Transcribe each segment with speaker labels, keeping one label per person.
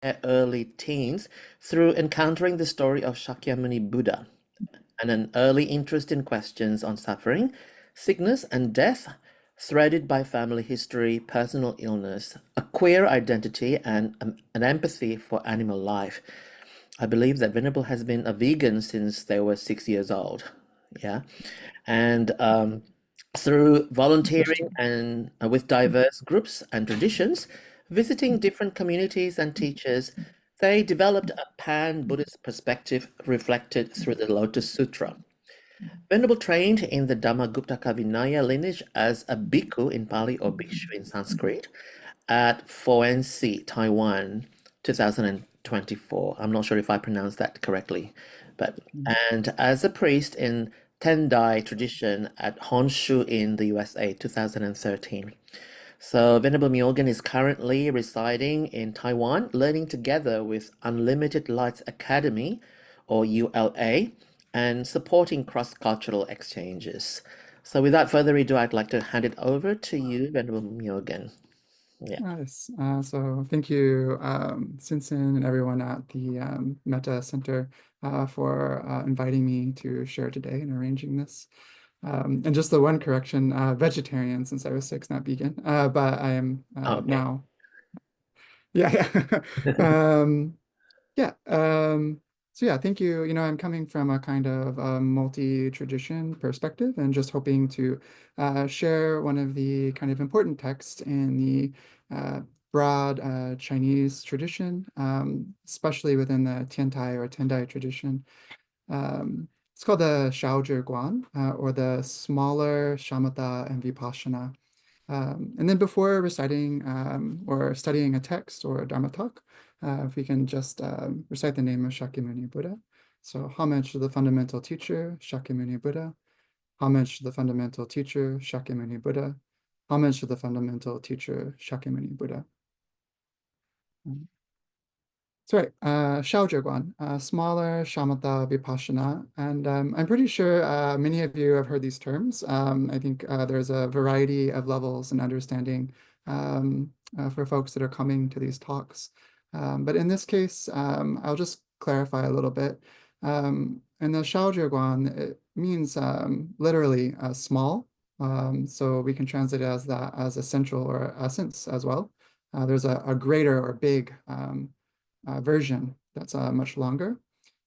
Speaker 1: their early teens through encountering the story of Shakyamuni Buddha and an early interest in questions on suffering, sickness, and death, threaded by family history, personal illness, a queer identity, and an empathy for animal life. I believe that Venerable has been a vegan since they were 6 years old. Yeah. And through volunteering
Speaker 2: Interesting.
Speaker 1: and with diverse groups and traditions, visiting different communities and teachers, they developed a pan-Buddhist perspective reflected through the Lotus Sutra. Venerable trained in the Dharmaguptaka Vinaya lineage as a bhikkhu in Pali or bhikshu in Sanskrit at Foensi, Taiwan, 2024. I'm not sure if I pronounced that correctly, but and as a priest in Tendai tradition at Honshu in the USA, 2013. So Venerable Myōgen is currently residing in Taiwan, learning together with Unlimited Lights Academy, or ULA, and supporting cross-cultural exchanges. So without further ado, I'd like to hand it over to you, Venerable Myōgen. Yeah.
Speaker 2: Nice. So thank you, Sinsen and everyone at the Metta Center for inviting me to share today and arranging this. And just the one correction, vegetarian since I was 6, not vegan, but I am
Speaker 1: Okay.
Speaker 2: now. Yeah, yeah. Yeah. So yeah, thank you. I'm coming from a kind of multi-tradition perspective and just hoping to share one of the kind of important texts in the broad Chinese tradition, especially within the Tiantai or Tendai tradition. It's called the Shaozhi Guan, or the smaller shamatha and vipassana. And then before reciting or studying a text or a Dharma talk, if we can just recite the name of Shakyamuni Buddha. So homage to the fundamental teacher, Shakyamuni Buddha. Homage to the fundamental teacher, Shakyamuni Buddha. Homage to the fundamental teacher, Shakyamuni Buddha. Sorry, Shaozhi Guan, smaller shamatha vipassana. And I'm pretty sure many of you have heard these terms. I think there's a variety of levels and understanding for folks that are coming to these talks. But in this case, I'll just clarify a little bit. In the Shaozhi Guan, it means literally small. So we can translate it as that as essential or essence as well. There's a greater or big version that's much longer.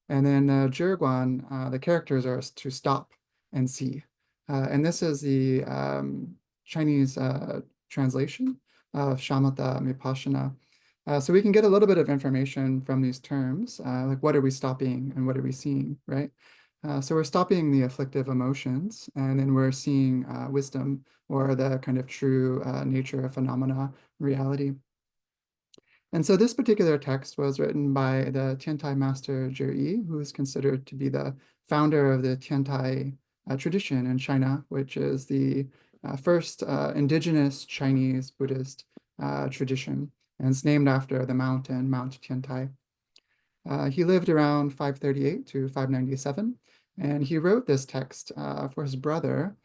Speaker 2: And then Zhiguan, the characters are to stop and see. And this is the Chinese translation of shamatha vipassana. So we can get a little bit of information from these terms, like what are we stopping and what are we seeing, right? So we're stopping the afflictive emotions, and then we're seeing wisdom or the kind of true nature of phenomena, reality. And so this particular text was written by the Tiantai master Zhiyi, who is considered to be the founder of the Tiantai tradition in China, which is the first indigenous Chinese Buddhist tradition. And it's named after the mountain, Mount Tiantai. He lived around 538 to 597, and he wrote this text for his brother,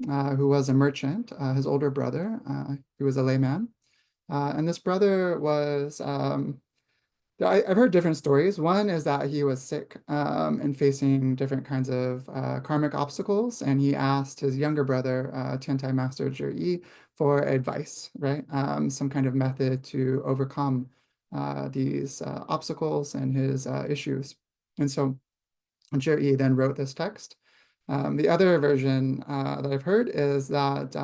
Speaker 2: who was a merchant, his older brother, who was a layman. And this brother was, I've heard different stories. One is that he was sick and facing different kinds of karmic obstacles. And he asked his younger brother, Tiantai Master Zhiyi, for advice, right? Some kind of method to overcome these obstacles and his issues. And so Zhiyi then wrote this text. The other version that I've heard is that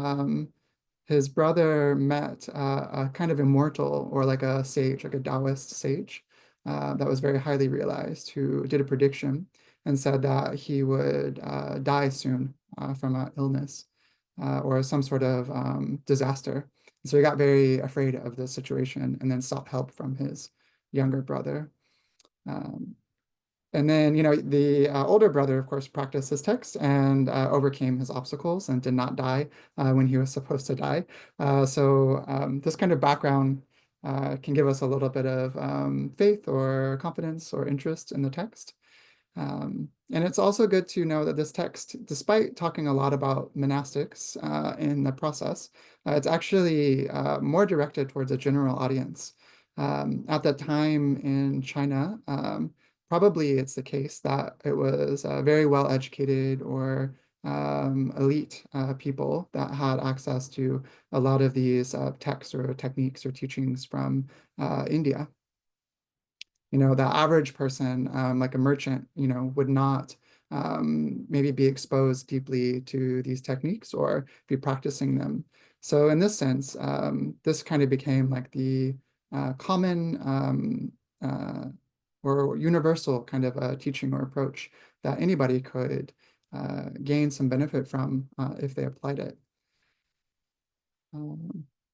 Speaker 2: his brother met a kind of immortal or like a sage, like a Taoist sage that was very highly realized, who did a prediction and said that he would die soon from an illness or some sort of disaster. So he got very afraid of the situation and then sought help from his younger brother. And then, the older brother, of course, practiced his text and overcame his obstacles and did not die when he was supposed to die. So this kind of background can give us a little bit of faith or confidence or interest in the text. And it's also good to know that this text, despite talking a lot about monastics in the process, it's actually more directed towards a general audience. At the time in China, probably it's the case that it was very well educated or elite people that had access to a lot of these texts or techniques or teachings from India. The average person, like a merchant, would not maybe be exposed deeply to these techniques or be practicing them. So in this sense, this kind of became like the common or universal kind of teaching or approach that anybody could gain some benefit from if they applied it.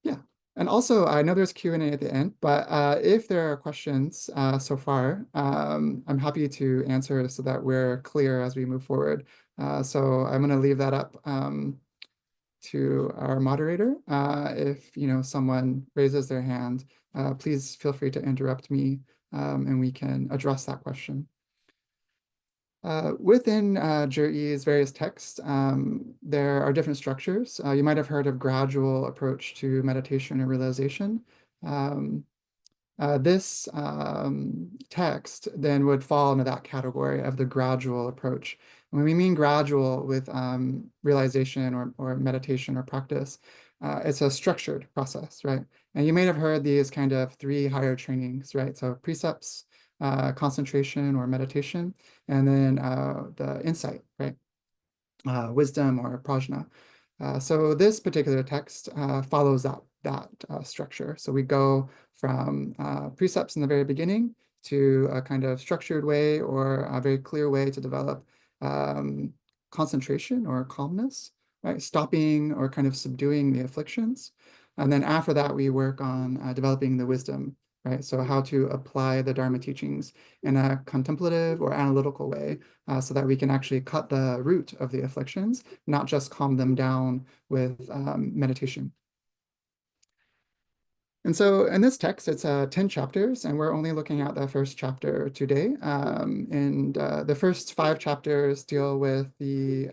Speaker 2: Yeah. And also, I know there's Q&A at the end, but if there are questions so far, I'm happy to answer so that we're clear as we move forward. So I'm going to leave that up to our moderator. If someone raises their hand, please feel free to interrupt me and we can address that question. Within Zhiyi's various texts, there are different structures. You might have heard of gradual approach to meditation or realization. This text then would fall into that category of the gradual approach. When we mean gradual with realization or meditation or practice, it's a structured process, right? And you may have heard these kind of 3 higher trainings, right? So precepts, concentration or meditation, and then the insight, right? Wisdom or prajna. So this particular text follows that structure. So we go from precepts in the very beginning to a kind of structured way or a very clear way to develop concentration or calmness, right? Stopping or kind of subduing the afflictions. And then after that, we work on developing the wisdom, right? So how to apply the Dharma teachings in a contemplative or analytical way so that we can actually cut the root of the afflictions, not just calm them down with meditation. And so in this text, it's 10 chapters, and we're only looking at the first chapter today. And the first 5 chapters deal with the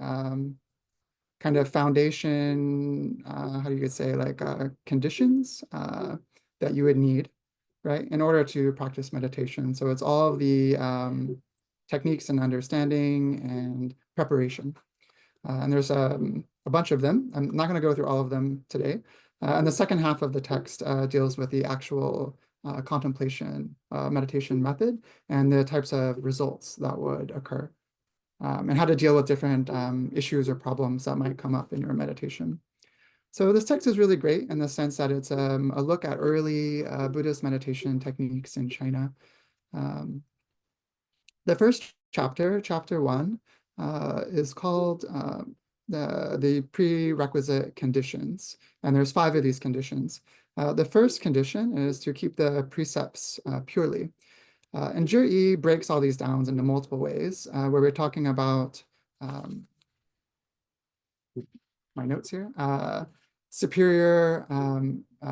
Speaker 2: kind of foundation, how do you say, like conditions that you would need, right, in order to practice meditation. So it's all of the techniques and understanding and preparation. And there's a bunch of them. I'm not going to go through all of them today. And the second half of the text deals with the actual contemplation meditation method and the types of results that would occur and how to deal with different issues or problems that might come up in your meditation. So this text is really great in the sense that it's a look at early Buddhist meditation techniques in China. The first chapter, chapter 1, is called the prerequisite conditions. And there's 5 of these conditions. The first condition is to keep the precepts purely. And Zhiyi breaks all these down into multiple ways, where we're talking about my notes here, superior,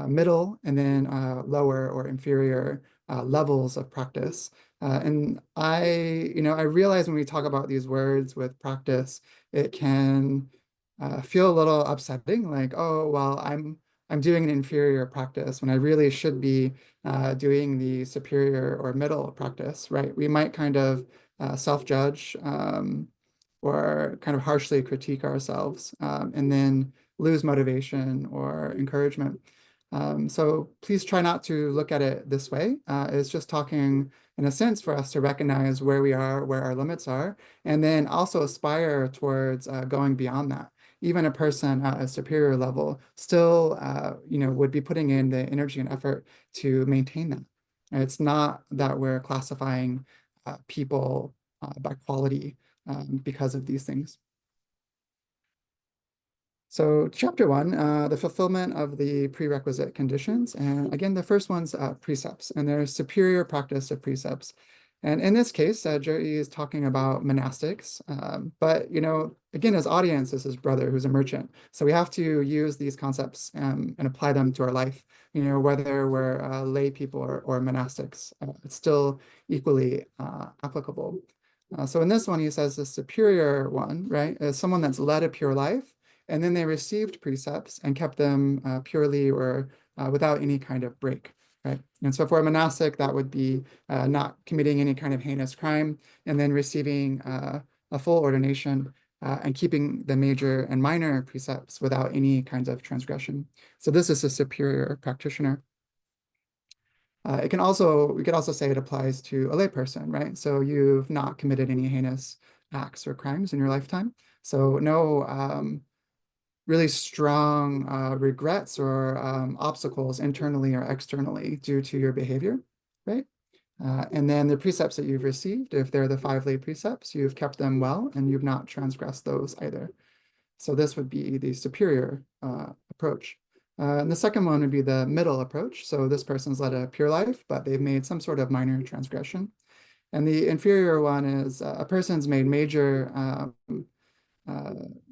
Speaker 2: middle, and then lower or inferior levels of practice. And I realize when we talk about these words with practice, it can feel a little upsetting, like, oh, well, I'm doing an inferior practice when I really should be doing the superior or middle practice, right? We might kind of self-judge or kind of harshly critique ourselves and then lose motivation or encouragement. So please try not to look at it this way. It's just talking, in a sense, for us to recognize where we are, where our limits are, and then also aspire towards going beyond that. Even a person at a superior level still, would be putting in the energy and effort to maintain that. And it's not that we're classifying people by quality because of these things. So chapter 1, the fulfillment of the prerequisite conditions. And again, the first one's precepts, and there's superior practice of precepts. And in this case, Zhiyi is talking about monastics. But, again, his audience is his brother who's a merchant. So we have to use these concepts and apply them to our life, whether we're lay people or monastics. It's still equally applicable. So in this one, he says the superior one, right, is someone that's led a pure life, and then they received precepts and kept them purely or without any kind of break. right? And so for a monastic, that would be not committing any kind of heinous crime, and then receiving a full ordination and keeping the major and minor precepts without any kinds of transgression. So this is a superior practitioner. We could also say it applies to a layperson, right? So you've not committed any heinous acts or crimes in your lifetime. So no really strong regrets or obstacles internally or externally due to your behavior, right? And then the precepts that you've received, if they're the 5 lay precepts, you've kept them well and you've not transgressed those either. So this would be the superior approach. And the second one would be the middle approach. So this person's led a pure life, but they've made some sort of minor transgression. And the inferior one is a person's made major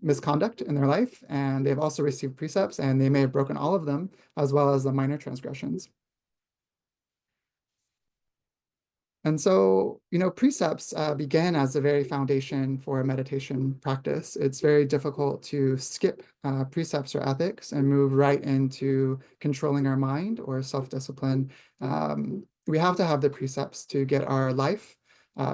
Speaker 2: misconduct in their life, and they've also received precepts, and they may have broken all of them, as well as the minor transgressions. And so, precepts begin as the very foundation for meditation practice. It's very difficult to skip precepts or ethics and move right into controlling our mind or self-discipline. We have to have the precepts to get our life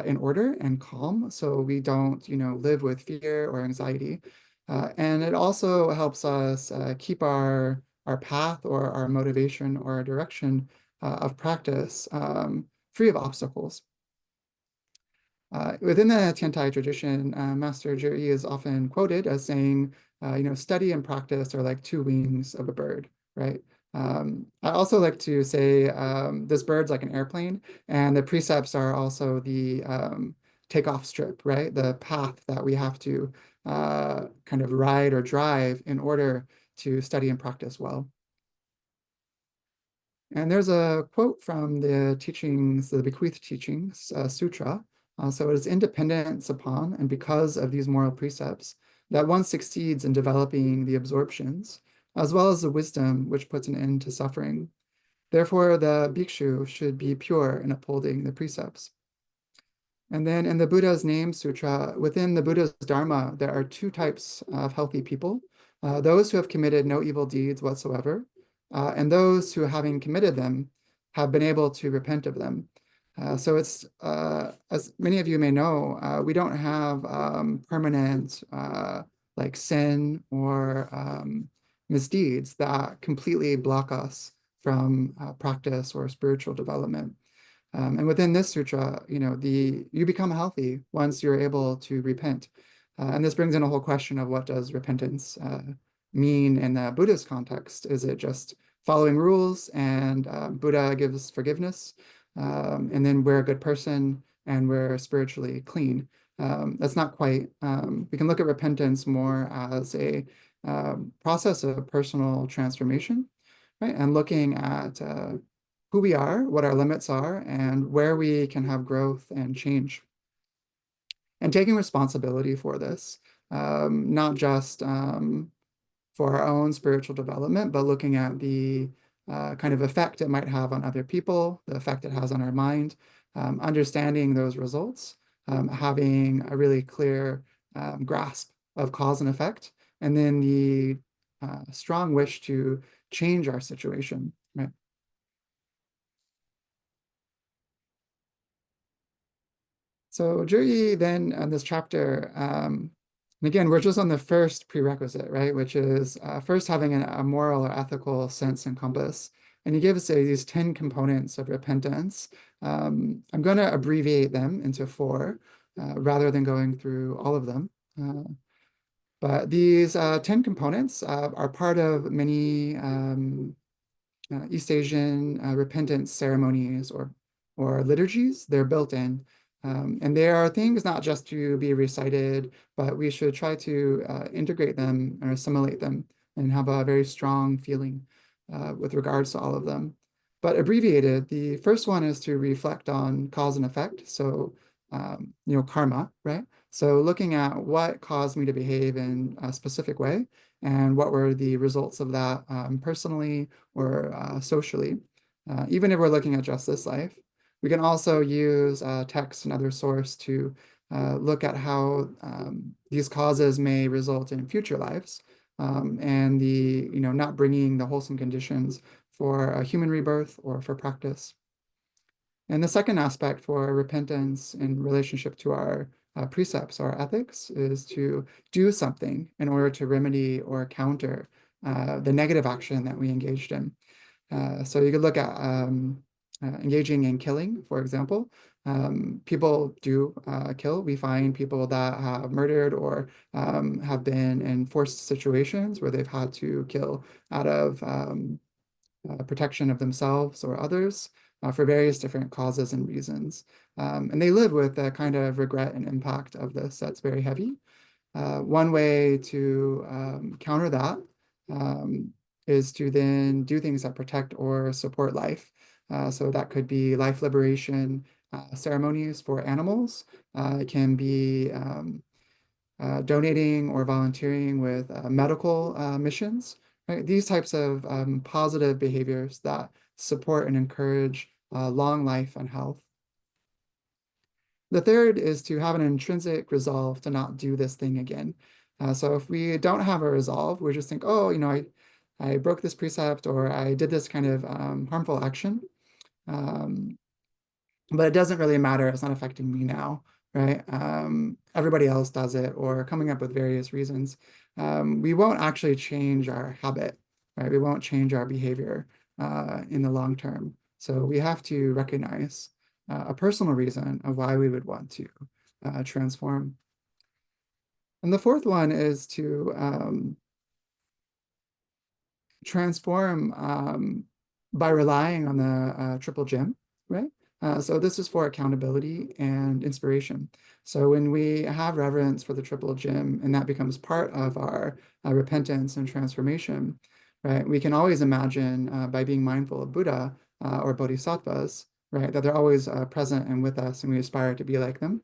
Speaker 2: in order and calm, so we don't, live with fear or anxiety. And it also helps us keep our path or our motivation or our direction of practice free of obstacles. Within the Tendai tradition, Master Zhiyi is often quoted as saying, study and practice are like 2 wings of a bird, right? I also like to say this bird's like an airplane, and the precepts are also the takeoff strip, right? The path that we have to kind of ride or drive in order to study and practice well. And there's a quote from the teachings, the Bequeathed Teachings Sutra. So it is independence upon and because of these moral precepts that one succeeds in developing the absorptions, as well as the wisdom which puts an end to suffering. Therefore, the bhikshu should be pure in upholding the precepts. And then in the Buddha's Name Sutra, within the Buddha's Dharma, there are 2 types of healthy people. Those who have committed no evil deeds whatsoever, and those who, having committed them, have been able to repent of them. So it's, as many of you may know, we don't have permanent like sin or misdeeds that completely block us from practice or spiritual development. And within this sutra, you become healthy once you're able to repent. And this brings in a whole question of what does repentance mean in the Buddhist context? Is it just following rules and Buddha gives forgiveness, and then we're a good person and we're spiritually clean? That's not quite. We can look at repentance more as a process of personal transformation, right? And looking at who we are, what our limits are, and where we can have growth and change. And taking responsibility for this, not just for our own spiritual development, but looking at the kind of effect it might have on other people, the effect it has on our mind, understanding those results, having a really clear grasp of cause and effect, and then the strong wish to change our situation, right? So Zhiyi then in this chapter, and again, we're just on the first prerequisite, right? Which is first having a moral or ethical sense and compass. And he gives these 10 components of repentance. I'm going to abbreviate them into 4 rather than going through all of them. But these 10 components are part of many East Asian repentance ceremonies or liturgies. They're built in. And there are things not just to be recited, but we should try to integrate them or assimilate them and have a very strong feeling with regards to all of them. But abbreviated, the first one is to reflect on cause and effect. So, karma, right? So looking at what caused me to behave in a specific way and what were the results of that personally or socially. Even if we're looking at just this life. We can also use text and other source to look at how these causes may result in future lives and the, not bringing the wholesome conditions for a human rebirth or for practice. And the second aspect for repentance in relationship to our precepts, our ethics, is to do something in order to remedy or counter the negative action that we engaged in. So you could look at engaging in killing, for example. People do kill. We find people that have murdered or have been in forced situations where they've had to kill out of protection of themselves or others for various different causes and reasons. And they live with a kind of regret and impact of this that's very heavy. One way to counter that is to then do things that protect or support life. So that could be life liberation ceremonies for animals. It can be donating or volunteering with medical missions. Right? These types of positive behaviors that support and encourage long life and health. The third is to have an intrinsic resolve to not do this thing again. So if we don't have a resolve, we just think, oh, I broke this precept or I did this kind of harmful action. But it doesn't really matter. It's not affecting me now, right? Everybody else does it or coming up with various reasons. We won't actually change our habit, right? We won't change our behavior in the long term. So we have to recognize a personal reason of why we would want to transform. And the fourth one is to transform by relying on the triple gem, right? So this is for accountability and inspiration. So when we have reverence for the triple gem and that becomes part of our repentance and transformation, right? We can always imagine by being mindful of Buddha or bodhisattvas, right? That they're always present and with us and we aspire to be like them.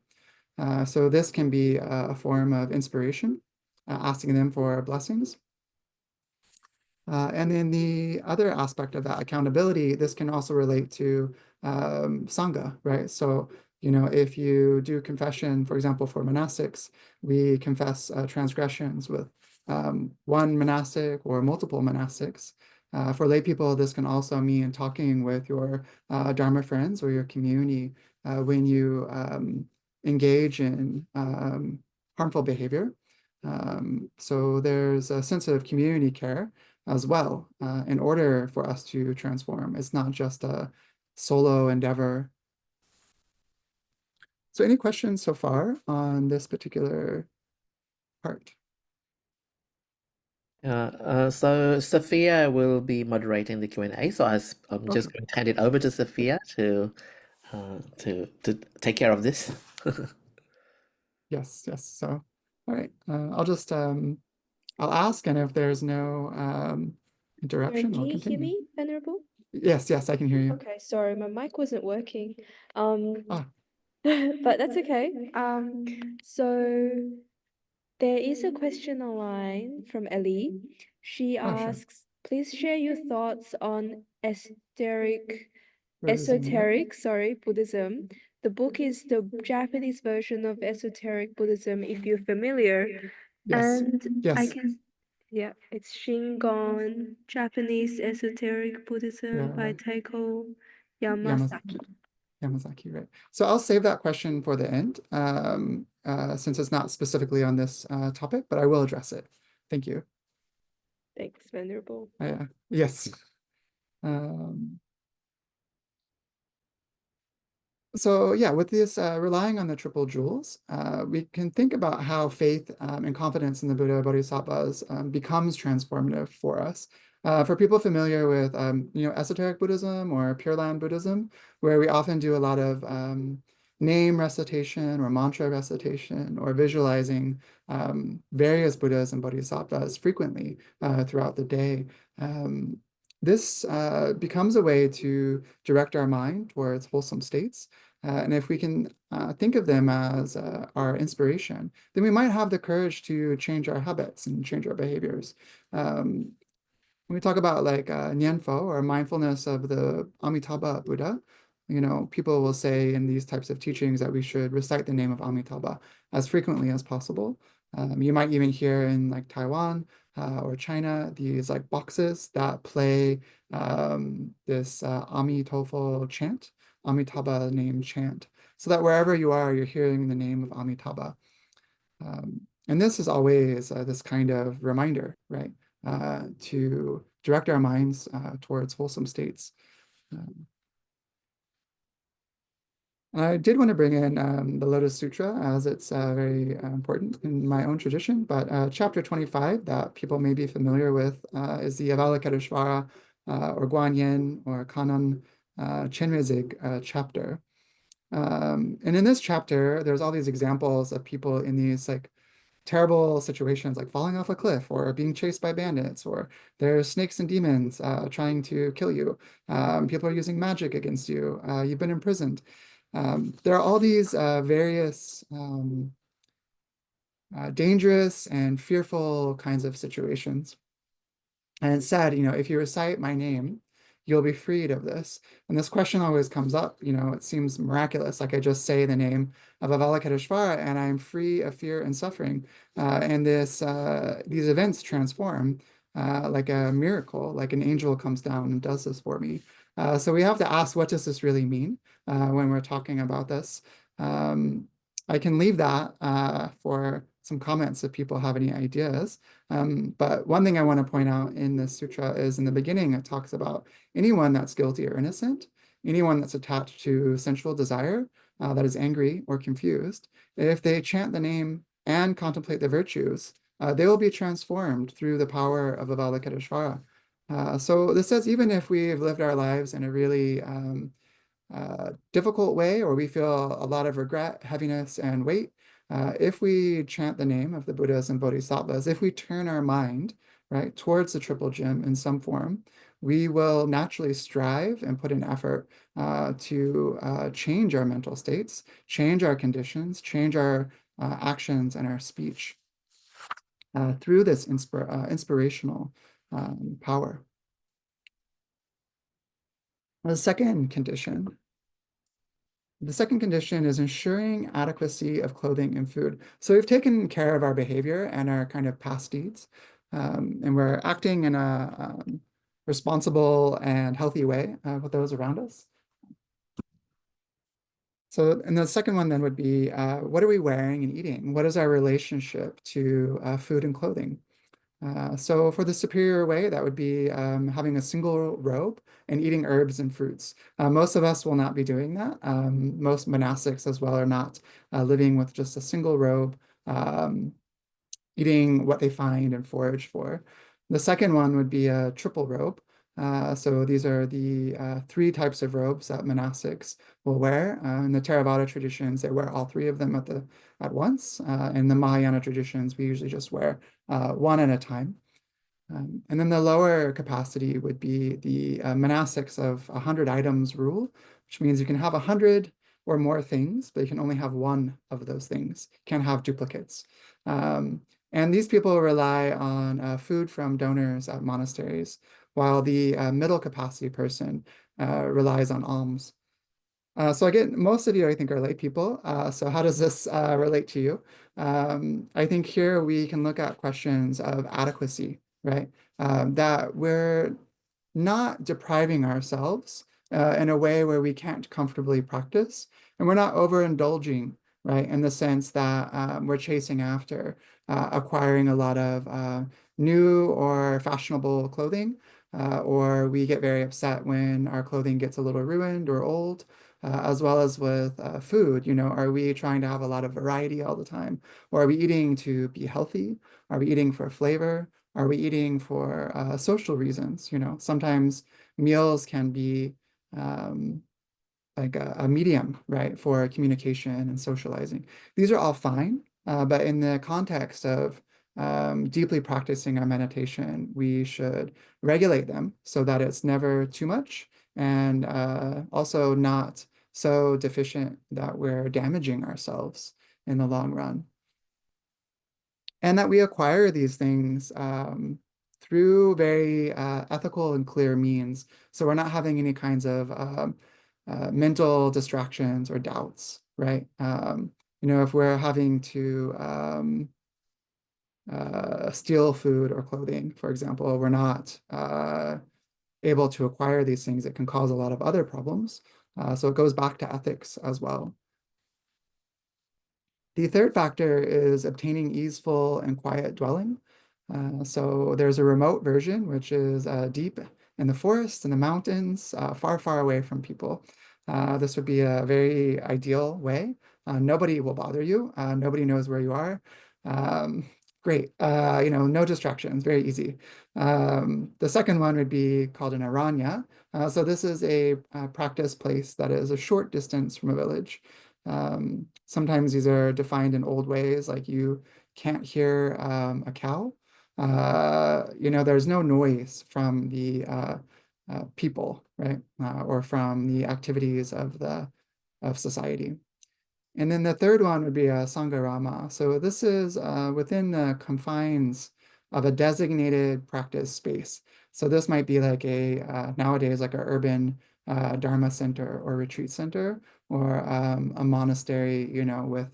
Speaker 2: So this can be a form of inspiration, asking them for blessings. And then the other aspect of that accountability, this can also relate to Sangha, right? So, if you do confession, for example, for monastics, we confess transgressions with one monastic or multiple monastics. For lay people, this can also mean talking with your Dharma friends or your community when you engage in harmful behavior. So there's a sense of community care as well in order for us to transform. It's not just a solo endeavor. So any questions so far on this particular part?
Speaker 1: So Sophia will be moderating the Q&A. So I'm just
Speaker 2: Okay.
Speaker 1: going to hand it over to Sophia to take care of this.
Speaker 2: Yes, yes. So, all right. I'll ask, and if there's no interruption,
Speaker 3: Do
Speaker 2: I'll
Speaker 3: you hear
Speaker 2: continue.
Speaker 3: me, Venerable?
Speaker 2: Yes, yes, I can hear you.
Speaker 3: Okay, sorry, my mic wasn't working.
Speaker 2: Ah,
Speaker 3: But that's okay. So there is a question online from Ellie. She
Speaker 2: oh, sure.
Speaker 3: asks, please share your thoughts on
Speaker 2: Buddhism, yeah.
Speaker 3: esoteric Buddhism. The book is the Japanese version of esoteric Buddhism, if you're familiar.
Speaker 2: Yes,
Speaker 3: And I
Speaker 2: yes,
Speaker 3: can, yeah, it's Shingon, Japanese Esoteric Buddhism by
Speaker 2: yeah.
Speaker 3: Taiko
Speaker 2: Yamazaki.
Speaker 3: Yamasaki.
Speaker 2: Yamazaki, right. So I'll save that question for the end, since it's not specifically on this topic, but I will address it. Thank you.
Speaker 3: Thanks, Venerable.
Speaker 2: Yes. Um, So yeah, with this relying on the triple jewels, we can think about how faith and confidence in the Buddha Bodhisattvas becomes transformative for us. For people familiar with esoteric Buddhism or Pure Land Buddhism, where we often do a lot of name recitation or mantra recitation or visualizing various Buddhas and Bodhisattvas frequently throughout the day. This becomes a way to direct our mind towards wholesome states. And if we can think of them as our inspiration, then we might have the courage to change our habits and change our behaviors. When we talk about like Nianfo or mindfulness of the Amitabha Buddha, people will say in these types of teachings that we should recite the name of Amitabha as frequently as possible. You might even hear in like Taiwan or China these like boxes that play this Amitabha chant, Amitabha name chant, so that wherever you are, you're hearing the name of Amitabha. And this is always this kind of reminder, right, to direct our minds towards wholesome states. I did want to bring in the Lotus Sutra, as it's very important in my own tradition, but chapter 25 that people may be familiar with is the Avalokiteshvara or Guanyin or Kanon Chenrezig chapter. And in this chapter, there's all these examples of people in these like terrible situations, like falling off a cliff or being chased by bandits, or there's snakes and demons trying to kill you. People are using magic against you. You've been imprisoned. There are all these various dangerous and fearful kinds of situations. And it said, if you recite my name, you'll be freed of this. And this question always comes up, it seems miraculous. Like I just say the name of Avalokiteshvara and I'm free of fear and suffering. And these events transform like a miracle, like an angel comes down and does this for me. So we have to ask, what does this really mean when we're talking about this? I can leave that for some comments if people have any ideas. But one thing I want to point out in this sutra is in the beginning, it talks about anyone that's guilty or innocent, anyone that's attached to sensual desire, that is angry or confused. If they chant the name and contemplate the virtues, they will be transformed through the power of Avalokiteshvara. So this says, even if we've lived our lives in a really difficult way, or we feel a lot of regret, heaviness, and weight, if we chant the name of the Buddhas and Bodhisattvas, if we turn our mind right towards the triple gem in some form, we will naturally strive and put an effort to change our mental states, change our conditions, change our actions and our speech through this inspirational power. The second condition is ensuring adequacy of clothing and food. So we've taken care of our behavior and our kind of past deeds, and we're acting in a responsible and healthy way with those around us. So, and the second one then would be, what are we wearing and eating? What is our relationship to food and clothing? So for the superior way, that would be having a single robe and eating herbs and fruits. Most of us will not be doing that. Most monastics as well are not living with just a single robe, eating what they find and forage for. The second one would be a triple robe. So these are the three types of robes that monastics will wear. In the Theravada traditions, they wear all three of them at once. In the Mahayana traditions, we usually just wear one at a time. And then the lower capacity would be the monastics of 100 items rule, which means you can have 100 or more things, but you can only have one of those things. You can't have duplicates. And these people rely on food from donors at monasteries, while the middle capacity person relies on alms. So again, most of you, I think, are lay people. So how does this relate to you? I think here we can look at questions of adequacy, right? That we're not depriving ourselves in a way where we can't comfortably practice, and we're not overindulging, right? In the sense that we're chasing after acquiring a lot of new or fashionable clothing, or we get very upset when our clothing gets a little ruined or old. As well as with food, are we trying to have a lot of variety all the time? Or are we eating to be healthy? Are we eating for flavor? Are we eating for social reasons? Sometimes meals can be like a medium, right, for communication and socializing. These are all fine, but in the context of deeply practicing our meditation, we should regulate them so that it's never too much and also not so deficient that we're damaging ourselves in the long run. And that we acquire these things through very ethical and clear means. So we're not having any kinds of mental distractions or doubts, right? If we're having to steal food or clothing, for example. We're not able to acquire these things. It can cause a lot of other problems. So it goes back to ethics as well. The third factor is obtaining easeful and quiet dwelling. So there's a remote version, which is deep in the forest, in the mountains, far, far away from people. This would be a very ideal way. Nobody will bother you. Nobody knows where you are. Great. No distractions, very easy. The second one would be called an aranya. So this is a practice place that is a short distance from a village. Sometimes these are defined in old ways, like you can't hear a cow. There's no noise from the people, right? Or from the activities of society. And then the third one would be a Sangharama. So this is within the confines of a designated practice space. So this might be like nowadays, like an urban Dharma center or retreat center, or a monastery, with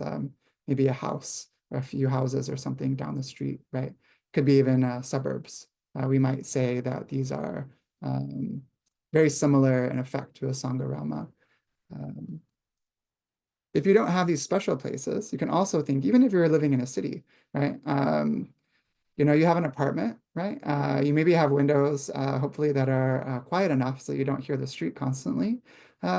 Speaker 2: maybe a house or a few houses or something down the street, right? Could be even suburbs. We might say that these are very similar in effect to a Sangharama. If you don't have these special places, you can also think, even if you're living in a city, right? You have an apartment, right? You maybe have windows, hopefully, that are quiet enough so you don't hear the street constantly.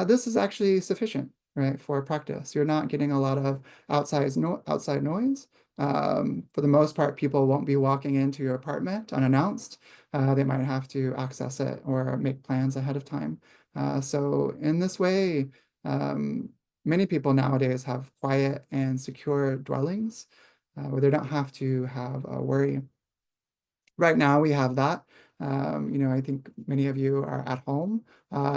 Speaker 2: This is actually sufficient, right, for practice. You're not getting a lot of outside noise. For the most part, people won't be walking into your apartment unannounced. They might have to access it or make plans ahead of time. So in this way, many people nowadays have quiet and secure dwellings where they don't have to have a worry. Right now we have that. I think many of you are at home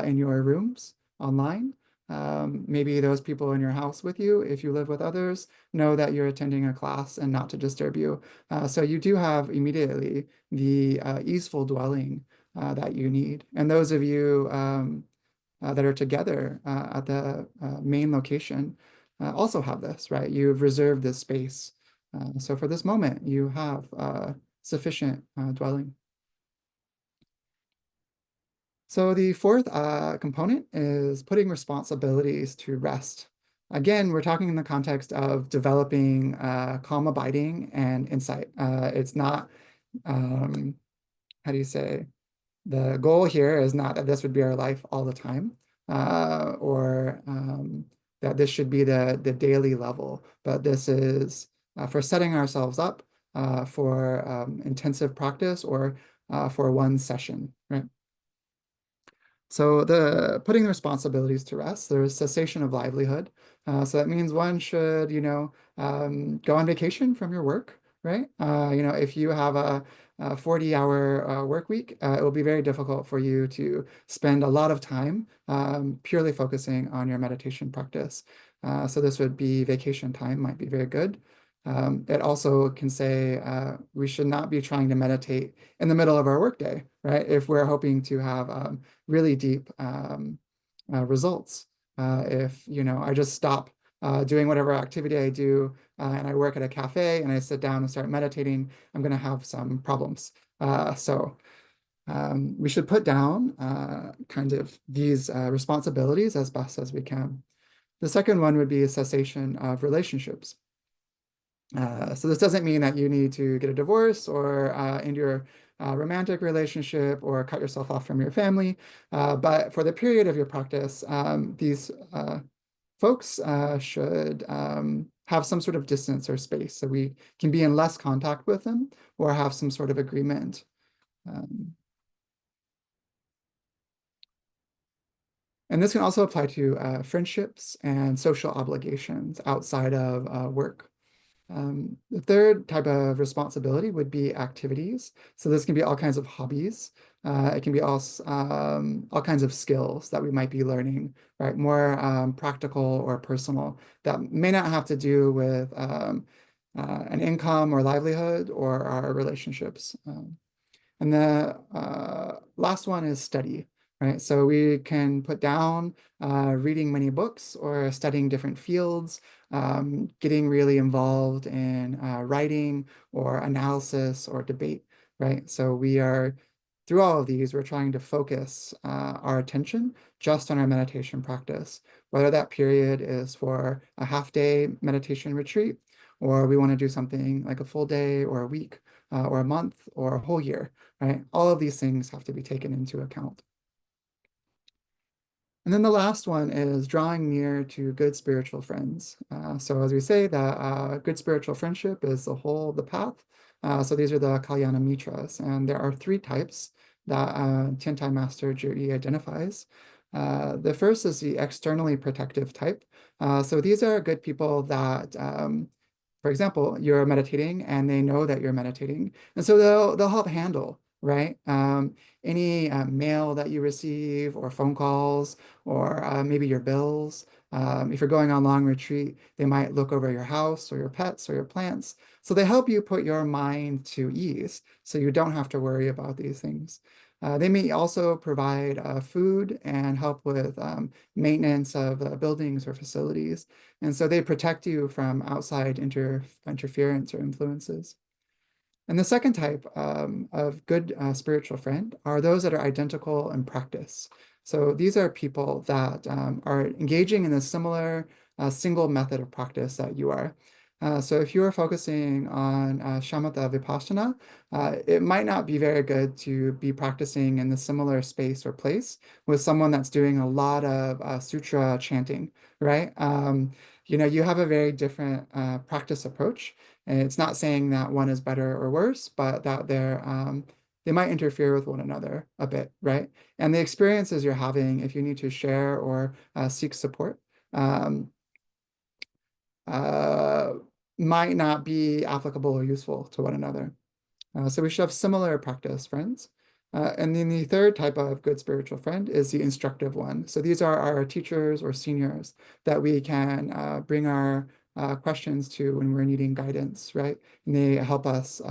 Speaker 2: in your rooms online. Maybe those people in your house with you, if you live with others, know that you're attending a class and not to disturb you. So you do have immediately the easeful dwelling that you need. And those of you that are together at the main location also have this, right? You've reserved this space. So for this moment, you have sufficient dwelling. So the fourth component is putting responsibilities to rest. Again, we're talking in the context of developing calm abiding and insight. It's not, how do you say, the goal here is not that this would be our life all the time, or that this should be the daily level, but this is for setting ourselves up for intensive practice or for one session, right? So the putting the responsibilities to rest, there's cessation of livelihood. So that means one should, go on vacation from your work, right? If you have a 40-hour work week, it will be very difficult for you to spend a lot of time purely focusing on your meditation practice. So this would be vacation time, might be very good. It also can say we should not be trying to meditate in the middle of our workday, right? If we're hoping to have really deep results. If I just stop doing whatever activity I do and I work at a cafe and I sit down and start meditating, I'm going to have some problems. So we should put down kind of these responsibilities as best as we can. The second one would be a cessation of relationships. So this doesn't mean that you need to get a divorce or end your romantic relationship or cut yourself off from your family. But for the period of your practice, these folks should have some sort of distance or space so we can be in less contact with them or have some sort of agreement. And this can also apply to friendships and social obligations outside of work. The third type of responsibility would be activities. So this can be all kinds of hobbies. It can be also all kinds of skills that we might be learning, right? More practical or personal that may not have to do with an income or livelihood or our relationships. And the last one is study. right? So we can put down reading many books or studying different fields, getting really involved in writing or analysis or debate, right? So we are, through all of these, we're trying to focus our attention just on our meditation practice, whether that period is for a half-day meditation retreat, or we want to do something like a full day or a week or a month or a whole year, right? All of these things have to be taken into account. And then the last one is drawing near to good spiritual friends. So as we say, that good spiritual friendship is the whole of the path. So these are the Kalyana Mitras, and there are 3 types that Tendai Master Zhiyi identifies. The first is the externally protective type. So these are good people that, for example, you're meditating and they know that you're meditating, and so they'll help handle, right? Any mail that you receive or phone calls or maybe your bills. If you're going on long retreat, they might look over your house or your pets or your plants. So they help you put your mind to ease so you don't have to worry about these things. They may also provide food and help with maintenance of buildings or facilities. And so they protect you from outside interference or influences. And the second type of good spiritual friend are those that are identical in practice. So these are people that are engaging in a similar single method of practice that you are. So if you are focusing on shamatha vipassana, it might not be very good to be practicing in the similar space or place with someone that's doing a lot of sutra chanting, right? You have a very different practice approach. And it's not saying that one is better or worse, but that they might interfere with one another a bit, right? And the experiences you're having, if you need to share or seek support, um, uh, might not be applicable or useful to one another. So we should have similar practice friends. And then the third type of good spiritual friend is the instructive one. So these are our teachers or seniors that we can bring our questions to when we're needing guidance, right? And they help us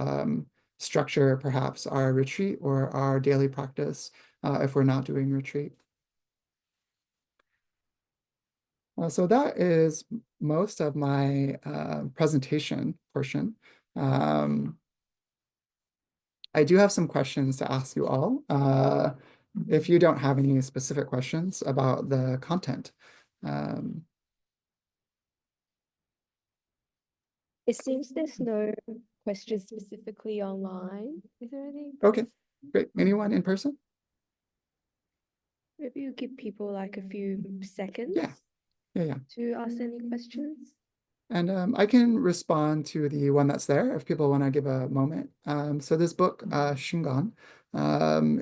Speaker 2: structure perhaps our retreat or our daily practice if we're not doing retreat. So that is most of my presentation portion. I do have some questions to ask you all, if you don't have any specific questions about the content.
Speaker 3: It seems there's no questions specifically online. Is there anything?
Speaker 2: Okay, great. Anyone in person?
Speaker 3: Maybe you give people like a few seconds
Speaker 2: Yeah.
Speaker 3: to ask any questions.
Speaker 2: And I can respond to the one that's there if people want to give a moment. So this book, Shingon,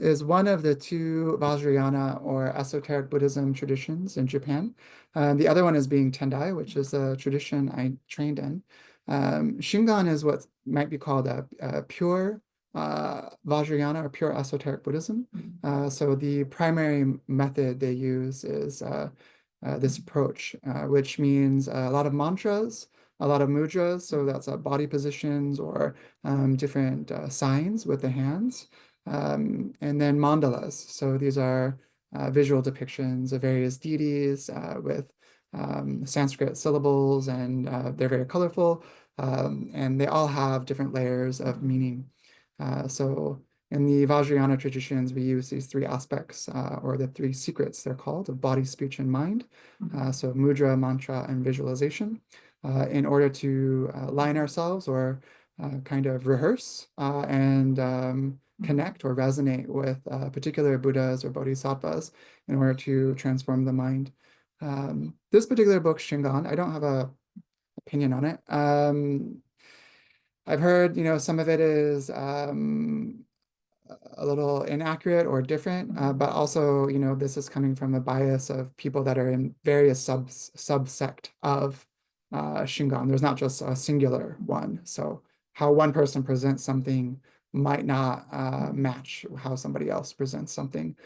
Speaker 2: is one of the 2 Vajrayana or esoteric Buddhism traditions in Japan. The other one is being Tendai, which is a tradition I trained in. Shingon is what might be called a pure Vajrayana or pure esoteric Buddhism. So the primary method they use is this approach, which means a lot of mantras, a lot of mudras, so that's body positions or different signs with the hands, and then mandalas. So these are visual depictions of various deities with Sanskrit syllables, and they're very colorful, and they all have different layers of meaning. So in the Vajrayana traditions, we use these 3 aspects, or the 3 secrets, they're called, of body, speech, and mind. So mudra, mantra, and visualization, in order to line ourselves or kind of rehearse and connect or resonate with particular Buddhas or Bodhisattvas in order to transform the mind. This particular book, Shingon, I don't have an opinion on it. I've heard, some of it is a little inaccurate or different, but also, this is coming from a bias of people that are in various subsect of Shingon. There's not just a singular one. So how one person presents something might not match how somebody else presents something.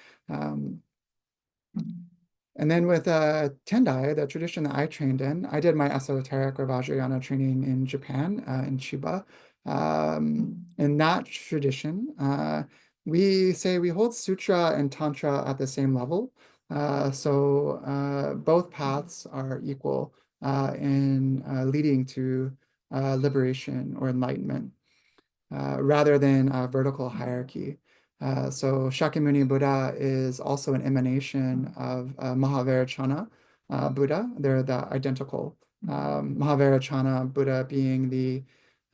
Speaker 2: And then with Tendai, the tradition that I trained in, I did my esoteric or Vajrayana training in Japan, in Chiba. In that tradition, we say we hold Sutra and Tantra at the same level. So both paths are equal in leading to liberation or enlightenment, rather than a vertical hierarchy. So Shakyamuni Buddha is also an emanation of Mahavajrayana Buddha. They're the identical. Mahavajrayana Buddha being the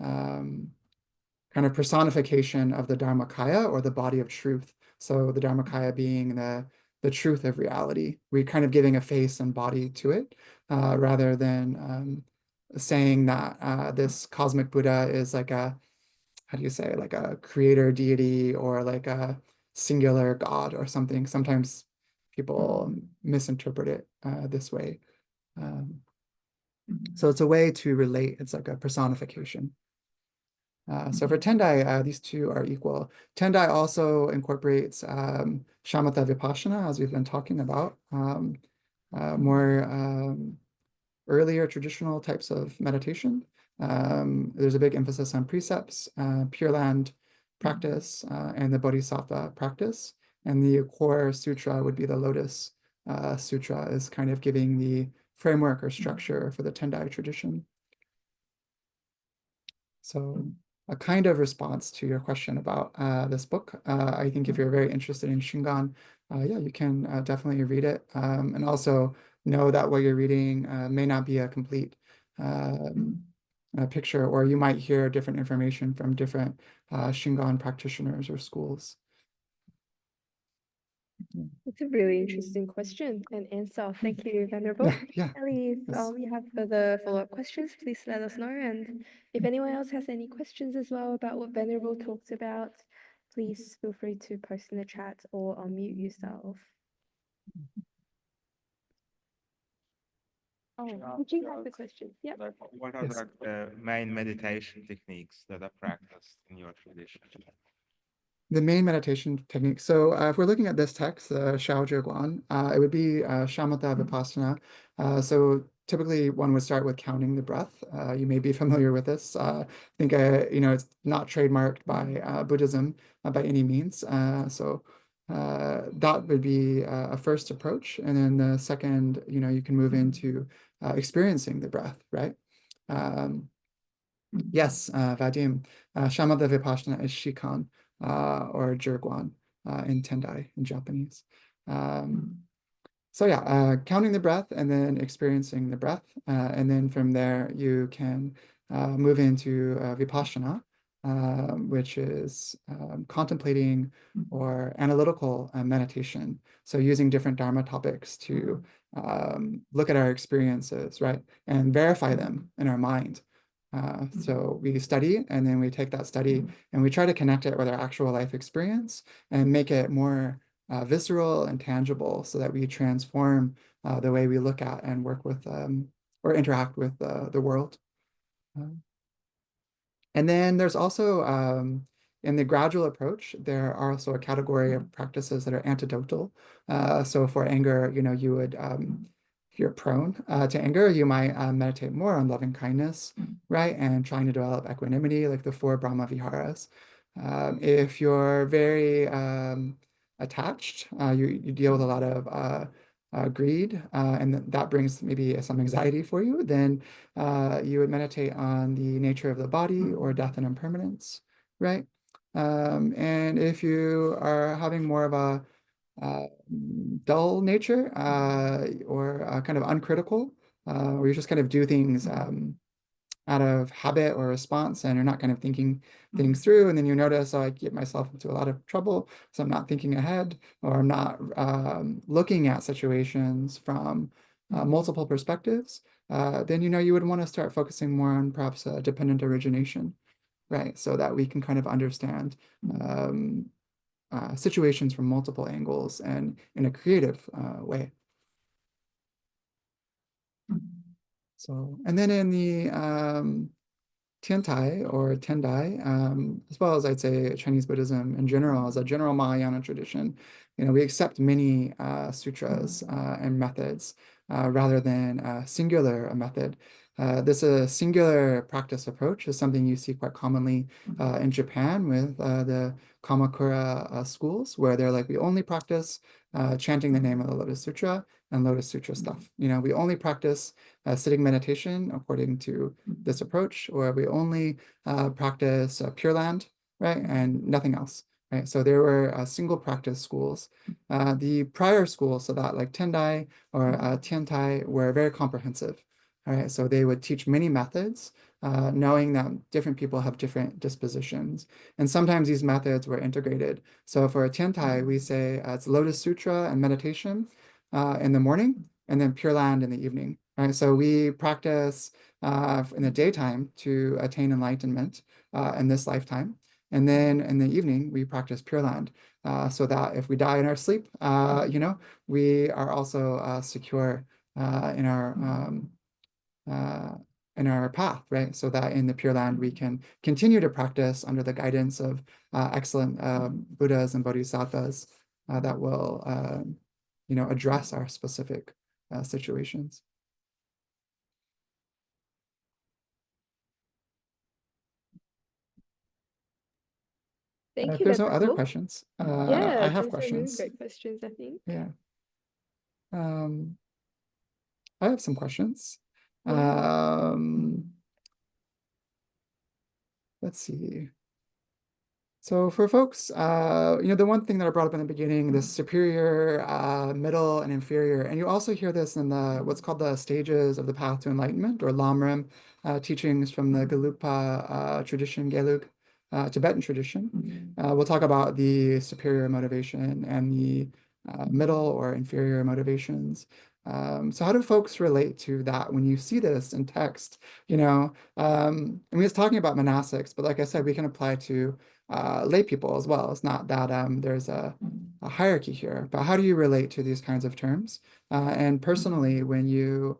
Speaker 2: kind of personification of the Dharmakaya, or the body of truth. So the Dharmakaya being the truth of reality. We're kind of giving a face and body to it, rather than saying that this cosmic Buddha is like a, how do you say, like a creator deity or like a singular God or something. Sometimes people misinterpret it this way. So it's a way to relate. It's like a personification. So for Tendai, these two are equal. Tendai also incorporates shamatha vipassana, as we've been talking about, more earlier traditional types of meditation. There's a big emphasis on precepts, Pure Land practice, and the Bodhisattva practice. And the core sutra would be the Lotus Sutra, is kind of giving the framework or structure for the Tendai tradition. So a kind of response to your question about this book. I think if you're very interested in Shingon, yeah, you can definitely read it. And also know that what you're reading may not be a complete picture, or you might hear different information from different Shingon practitioners or schools.
Speaker 3: It's a really interesting question and answer. Thank you, Venerable.
Speaker 2: Yeah.
Speaker 3: Ellie, if
Speaker 2: Yes.
Speaker 3: you have further follow-up questions, please let us know. And if anyone else has any questions as well about what Venerable talked about, please feel free to post in the chat or unmute yourself. Oh, did you have the question? Yep.
Speaker 4: What are
Speaker 2: Yes.
Speaker 4: the main meditation techniques that are practiced in your tradition?
Speaker 2: The main meditation technique. So if we're looking at this text, Shao Zhi Guan, it would be shamatha vipassana. So typically one would start with counting the breath. You may be familiar with this. I think it's not trademarked by Buddhism by any means. So that would be a first approach. And then the second, you can move into experiencing the breath, right? Yes, Vadim, shamatha vipassana is shikan. Or Jirguan in Tendai in Japanese. So yeah, counting the breath and then experiencing the breath. And then from there, you can move into Vipassana, which is contemplating or analytical meditation. So using different Dharma topics to look at our experiences, right? And verify them in our mind. So we study, and then we take that study and we try to connect it with our actual life experience and make it more visceral and tangible, so that we transform the way we look at and work with or interact with the world. And then there's also, in the gradual approach, there are also a category of practices that are antidotal. So for anger, you would, if you're prone to anger, you might meditate more on loving kindness, right? And trying to develop equanimity, like the 4 Brahma Viharas. If you're very attached, you deal with a lot of greed, and that brings maybe some anxiety for you, then you would meditate on the nature of the body, or death and impermanence, right? And if you are having more of a dull nature, or kind of uncritical, where you just kind of do things out of habit or response, and you're not kind of thinking things through, and then you notice, I get myself into a lot of trouble, so I'm not thinking ahead, or I'm not looking at situations from multiple perspectives, then you would want to start focusing more on perhaps dependent origination, right? So that we can kind of understand situations from multiple angles and in a creative way. So, and then in the Tiantai or Tendai, as well as I'd say Chinese Buddhism in general, as a general Mahayana tradition, we accept many sutras and methods rather than a singular method. This singular practice approach is something you see quite commonly in Japan with the Kamakura schools, where they're like, we only practice chanting the name of the Lotus Sutra and Lotus Sutra stuff. We only practice sitting meditation according to this approach, or we only practice Pure Land, right, and nothing else. Right, so there were single practice schools. The prior schools, so that like Tendai or Tiantai, were very comprehensive. All right, so they would teach many methods, knowing that different people have different dispositions. And sometimes these methods were integrated. So for a Tiantai, we say it's Lotus Sutra and meditation in the morning, and then Pure Land in the evening. Right, so we practice in the daytime to attain enlightenment in this lifetime. And then in the evening, we practice Pure Land, so that if we die in our sleep, we are also secure in our path, right? So that in the Pure Land, we can continue to practice under the guidance of excellent Buddhas and Bodhisattvas that will, address our specific situations.
Speaker 3: Thank
Speaker 2: If
Speaker 3: you,
Speaker 2: there's no other
Speaker 3: Venerable.
Speaker 2: questions,
Speaker 3: Yeah,
Speaker 2: I have
Speaker 3: those are really
Speaker 2: questions.
Speaker 3: great questions, I think.
Speaker 2: Yeah. I have some questions.
Speaker 3: Yeah.
Speaker 2: Let's see. So for folks, the one thing that I brought up in the beginning, this superior, middle, and inferior, and you also hear this in the what's called the stages of the path to enlightenment, or Lamrim teachings from the Gelugpa tradition, Gelug, Tibetan tradition. We'll talk about the superior motivation and the middle or inferior motivations. So how do folks relate to that when you see this in text? It's talking about monastics, but like I said, we can apply to lay people as well. It's not that there's a hierarchy here, but how do you relate to these kinds of terms? And personally, when you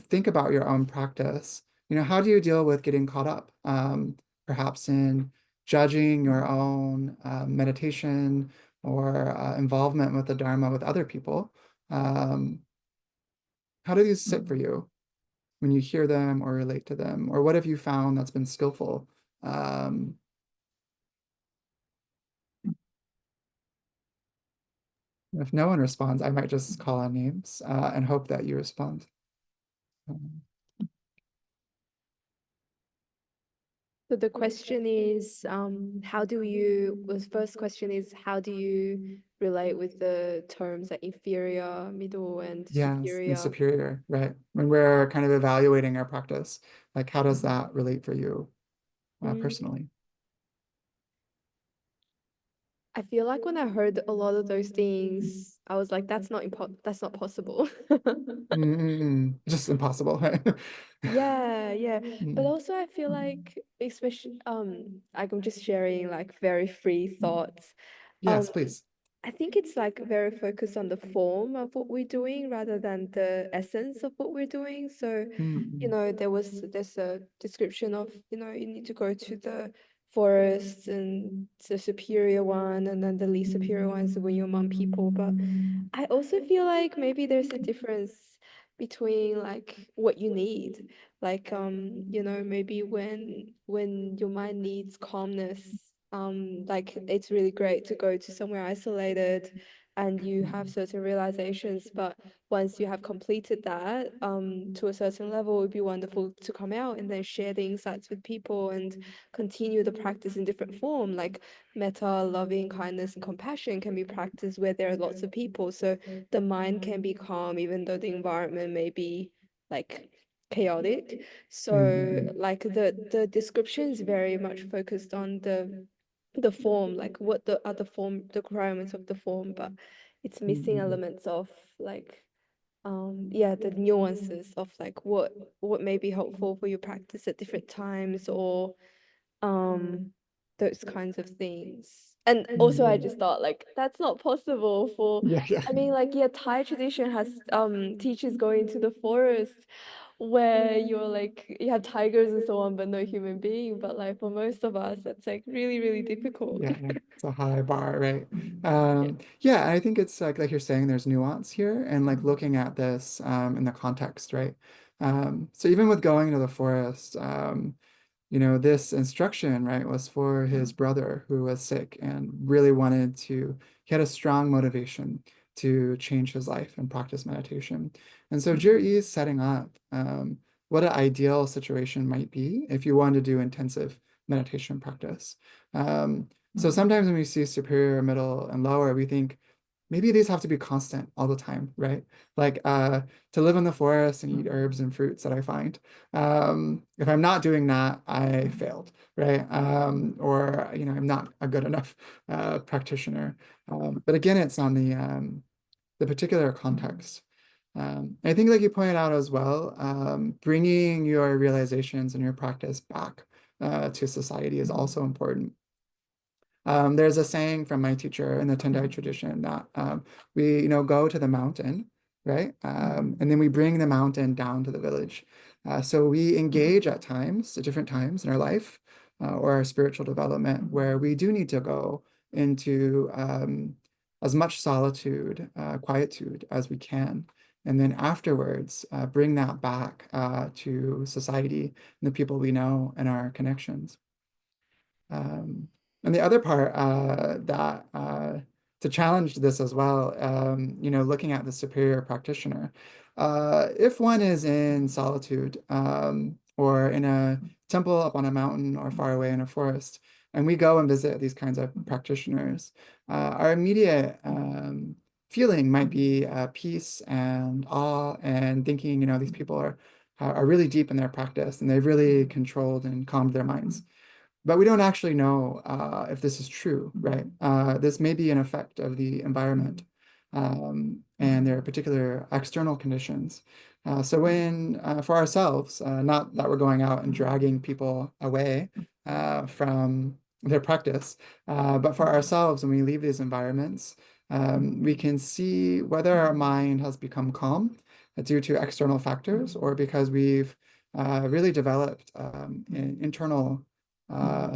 Speaker 2: think about your own practice, how do you deal with getting caught up, perhaps in judging your own meditation or involvement with the Dharma with other people? How do these sit for you when you hear them or relate to them? Or what have you found that's been skillful? If no one responds, I might just call on names and hope that you respond.
Speaker 3: So the question is, the first question is, how do you relate with the terms like inferior, middle, and
Speaker 2: Yes,
Speaker 3: superior?
Speaker 2: and superior, right? When we're kind of evaluating our practice, like how does that relate for you personally?
Speaker 3: I feel like when I heard a lot of those things, I was like, that's not possible.
Speaker 2: Just impossible, right?
Speaker 3: Yeah. But also I feel like, especially like I'm just sharing like very free thoughts.
Speaker 2: Yes, please.
Speaker 3: I think it's like very focused on the form of what we're doing rather than the essence of what we're doing. So, there's a description of, you need to go to the forest and the superior one, and then the least superior ones when you're among people. But I also feel like maybe there's a difference between like what you need. Like maybe when your mind needs calmness, like it's really great to go to somewhere isolated and you have certain realizations, but once you have completed that to a certain level, it would be wonderful to come out and then share the insights with people and continue the practice in different form. Like metta, loving kindness, and compassion can be practiced where there are lots of people, so the mind can be calm even though the environment may be like chaotic. So like the description is very much focused on the form, like what the other form, the requirements of the form, but it's missing elements of like the nuances of like what may be helpful for your practice at different times, or those kinds of things. And also I just thought like that's not possible for
Speaker 2: Yeah.
Speaker 3: I mean, like, yeah, Thai tradition has teachers going to the forest. where you're like you have tigers and so on, but no human being. But like for most of us, that's like really, really difficult.
Speaker 2: Yeah, it's a high bar, right?
Speaker 3: Yeah.
Speaker 2: Yeah, I think it's like you're saying, there's nuance here, and like looking at this in the context, right? So even with going to the forest, you know, this instruction, right, was for his brother who was sick and really wanted to, he had a strong motivation to change his life and practice meditation. And so Zhiyi is setting up what an ideal situation might be if you want to do intensive meditation practice. So sometimes when we see superior, middle, and lower, we think maybe these have to be constant all the time, right? Like to live in the forest and eat herbs and fruits that I find. If I'm not doing that, I failed, right? Or you know, I'm not a good enough practitioner. But again, it's on the particular context. I think, like you pointed out as well, bringing your realizations and your practice back to society is also important. There's a saying from my teacher in the Tendai tradition that we, you know, go to the mountain, right? And then we bring the mountain down to the village. So we engage at times, at different times in our life or our spiritual development, where we do need to go into as much solitude, quietude as we can. And then afterwards, bring that back to society and the people we know and our connections. And the other part that to challenge this as well, you know, looking at the superior practitioner, if one is in solitude or in a temple up on a mountain or far away in a forest, and we go and visit these kinds of practitioners, our immediate feeling might be peace and awe and thinking, you know, these people are really deep in their practice and they've really controlled and calmed their minds. But we don't actually know if this is true, right? This may be an effect of the environment and there are particular external conditions. So when, for ourselves, not that we're going out and dragging people away from their practice, but for ourselves, when we leave these environments, we can see whether our mind has become calm due to external factors or because we've really developed internal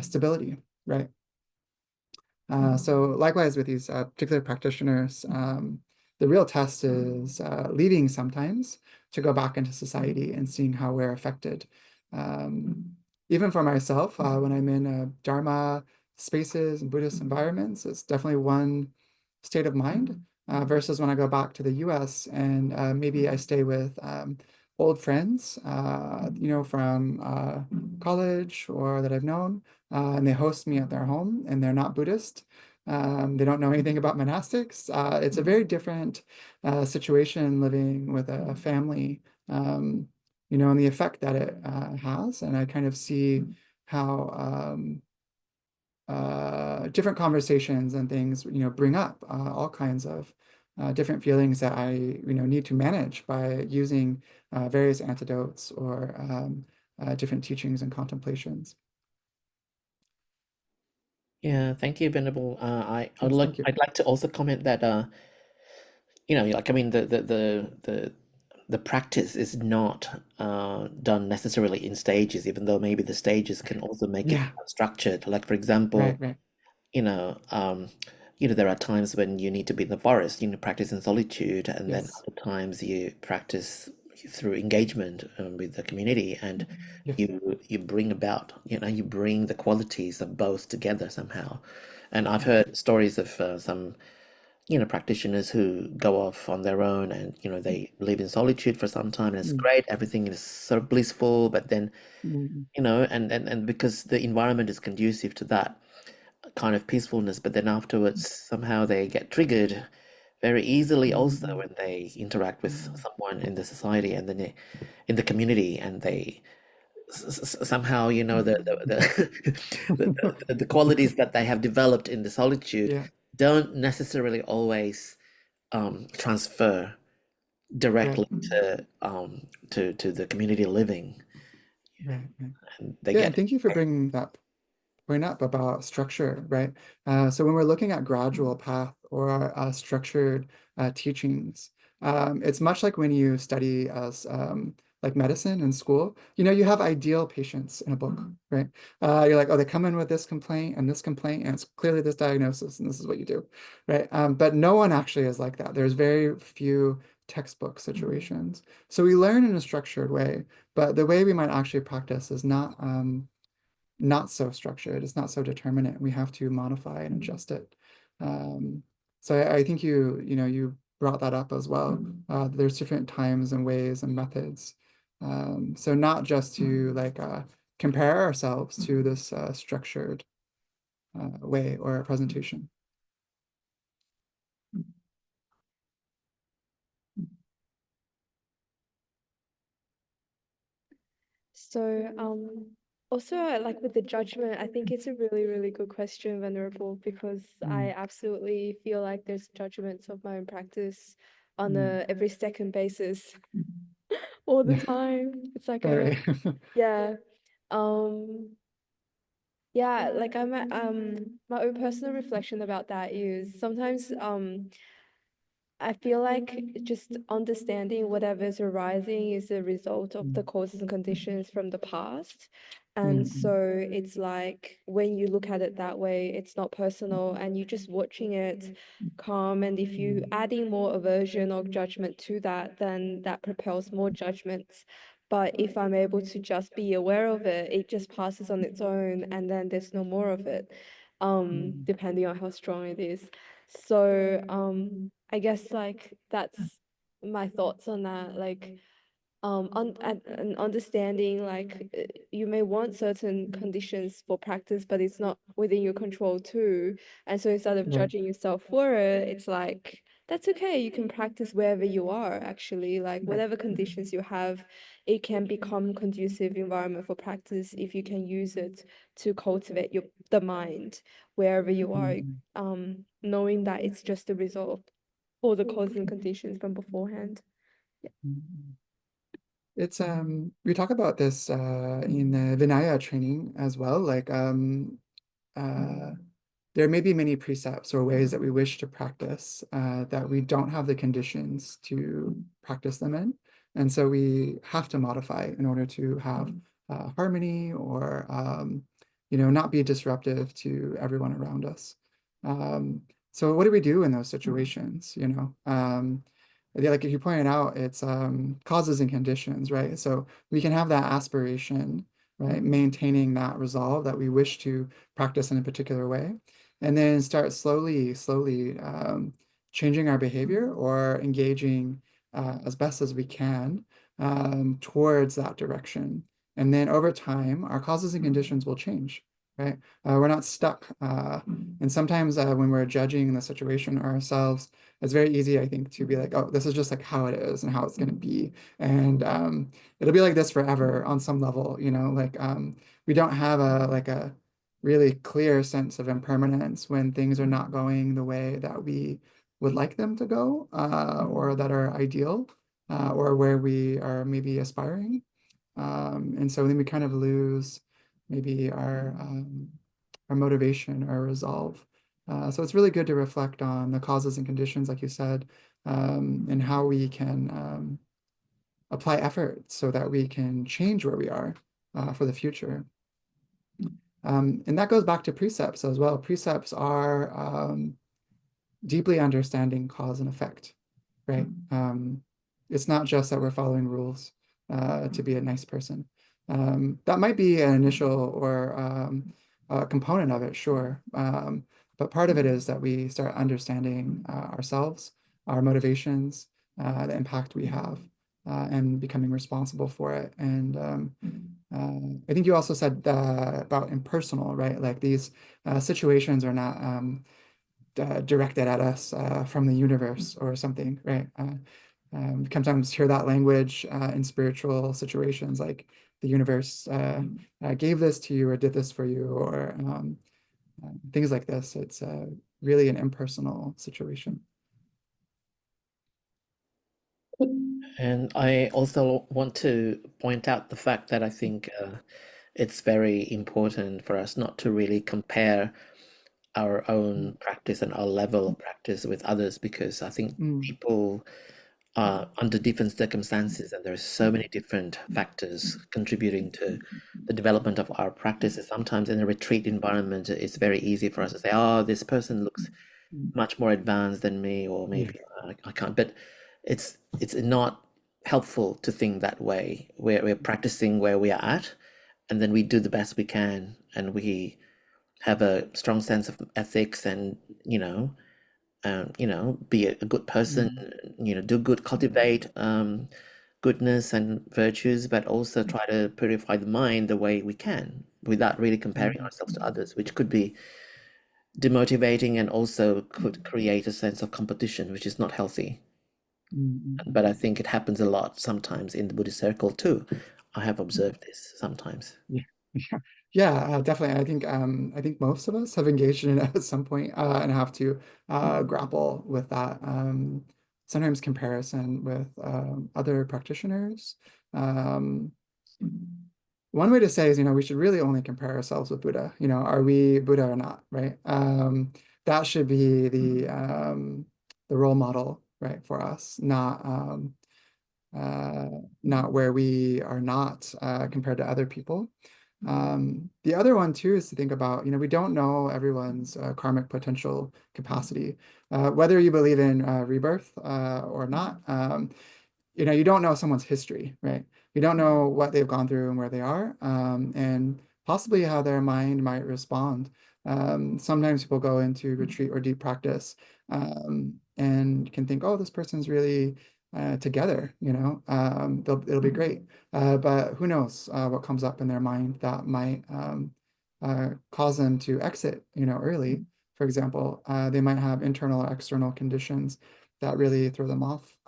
Speaker 2: stability, right? So likewise with these particular practitioners, the real test is leaving sometimes to go back into society and seeing how we're affected. Even for myself, when I'm in Dharma spaces and Buddhist environments, it's definitely one state of mind versus when I go back to the US and maybe I stay with old friends, you know, from college or that I've known, and they host me at their home and they're not Buddhist. They don't know anything about monastics. It's a very different situation living with a family, you know, and the effect that it has. And I kind of see how different conversations and things, you know, bring up all kinds of different feelings that I, you know, need to manage by using various antidotes or different teachings and contemplations.
Speaker 1: Yeah, thank you, Venerable.
Speaker 2: Yes, thank you.
Speaker 1: I'd like to also comment that you know, like I mean the practice is not done necessarily in stages, even though maybe the stages can also make it
Speaker 2: Yeah,
Speaker 1: structured. Like for example,
Speaker 2: right.
Speaker 1: you know, there are times when you need to be in the forest, you know, practice in solitude, and then
Speaker 2: Yes,
Speaker 1: other times you practice through engagement with the community, and
Speaker 2: yes.
Speaker 1: you bring about, you know, you bring the qualities of both together somehow. And I've heard stories of some, you know, practitioners who go off on their own and, you know, they live in solitude for some time and it's
Speaker 2: Mm,
Speaker 1: great, everything is sort of blissful, but then,
Speaker 2: mm,
Speaker 1: you know, and because the environment is conducive to that kind of peacefulness, but then afterwards somehow they get triggered very easily also
Speaker 2: mm,
Speaker 1: when they interact with someone in the society and then in the community, and they somehow, you know, the qualities that they have developed in the solitude
Speaker 2: yeah,
Speaker 1: don't necessarily always transfer
Speaker 2: right,
Speaker 1: directly to the community living,
Speaker 2: right.
Speaker 1: and they
Speaker 2: Yeah, and
Speaker 1: get
Speaker 2: thank you for bringing that point up about structure, right? So when we're looking at gradual path or structured teachings, it's much like when you study as like medicine in school, you know, you have ideal patients in a book, right? You're like, oh, they come in with this complaint, and it's clearly this diagnosis, and this is what you do, right? But no one actually is like that. There's very few textbook situations. So we learn in a structured way, but the way we might actually practice is not so structured. It's not so determinate. We have to modify and adjust it. So I think you brought that up as well. There's different times and ways and methods. So not just to like compare ourselves to this structured way or presentation.
Speaker 3: So, also like with the judgment, I think it's a really, really good question, Venerable, because I absolutely feel like there's judgments of my own practice on a every second basis all the
Speaker 2: Yeah.
Speaker 3: time. It's like
Speaker 2: Very.
Speaker 3: yeah. Yeah, like I'm my own personal reflection about that is sometimes I feel like just understanding whatever's arising is a result of the causes and conditions from the past. And so it's like when you look at it that way, it's not personal and you're just watching it come. And if you adding more aversion or judgment to that, then that propels more judgments. But if I'm able to just be aware of it, it just passes on its own and then there's no more of it, depending on how strong it is. So I guess like that's my thoughts on that. Like and understanding like you may want certain conditions for practice, but it's not within your control too. And so instead of
Speaker 2: Right.
Speaker 3: judging yourself for it, it's like that's okay. You can practice wherever you are actually. Like whatever conditions you have, it can become conducive environment for practice if you can use it to cultivate the mind wherever you are. Knowing that it's just a result of all the causes and conditions from beforehand.
Speaker 2: It's we talk about this in the Vinaya training as well. Like there may be many precepts or ways that we wish to practice that we don't have the conditions to practice them in. And so we have to modify in order to have harmony or, not be disruptive to everyone around us. So what do we do in those situations? Like you pointed out, it's causes and conditions, right? So we can have that aspiration, right? Maintaining that resolve that we wish to practice in a particular way, and then start slowly changing our behavior or engaging as best as we can towards that direction. And then over time, our causes and conditions will change, right? We're not stuck. And sometimes when we're judging the situation or ourselves, it's very easy, I think, to be like, oh, this is just like how it is and how it's going to be. And it'll be like this forever on some level, like we don't have a really clear sense of impermanence when things are not going the way that we would like them to go or that are ideal or where we are maybe aspiring. And so then we kind of lose maybe our motivation or resolve. So it's really good to reflect on the causes and conditions, like you said, and how we can apply effort so that we can change where we are for the future. And that goes back to precepts as well. Precepts are deeply understanding cause and effect, right? It's not just that we're following rules to be a nice person. That might be an initial or a component of it, sure. But part of it is that we start understanding ourselves, our motivations, the impact we have, and becoming responsible for it. And I think you also said about impersonal, right? Like these situations are not directed at us from the universe or something, right? Sometimes hear that language in spiritual situations, like the universe gave this to you or did this for you, or things like this. It's really an impersonal situation.
Speaker 1: And I also want to point out the fact that I think it's very important for us not to really compare our own practice and our level of practice with others, because I think people under different circumstances, and there's so many different factors contributing to the development of our practices. Sometimes in a retreat environment, it's very easy for us to say, "Oh, this person looks much more advanced than me," or maybe I can't. But it's not helpful to think that way. We're practicing where we are at, and then we do the best we can, and we have a strong sense of ethics, and be a good person, do good, cultivate goodness and virtues, but also try to purify the mind the way we can without really comparing ourselves to others, which could be demotivating and also could create a sense of competition, which is not healthy. But I think it happens a lot sometimes in the Buddhist circle too. I have observed this sometimes.
Speaker 2: Yeah, definitely. I think most of us have engaged in it at some point and have to grapple with that. Sometimes comparison with other practitioners. One way to say is, we should really only compare ourselves with Buddha. Are we Buddha or not, right? That should be the role model, right, for us, not where we are not compared to other people. The other one too is to think about, we don't know everyone's karmic potential capacity. Whether you believe in rebirth or not, you don't know someone's history, right? You don't know what they've gone through and where they are, and possibly how their mind might respond. Sometimes people go into retreat or deep practice and can think, oh, this person's really together, it'll be great. But who knows what comes up in their mind that might cause them to exit, early. For example, they might have internal or external conditions that really throw them off.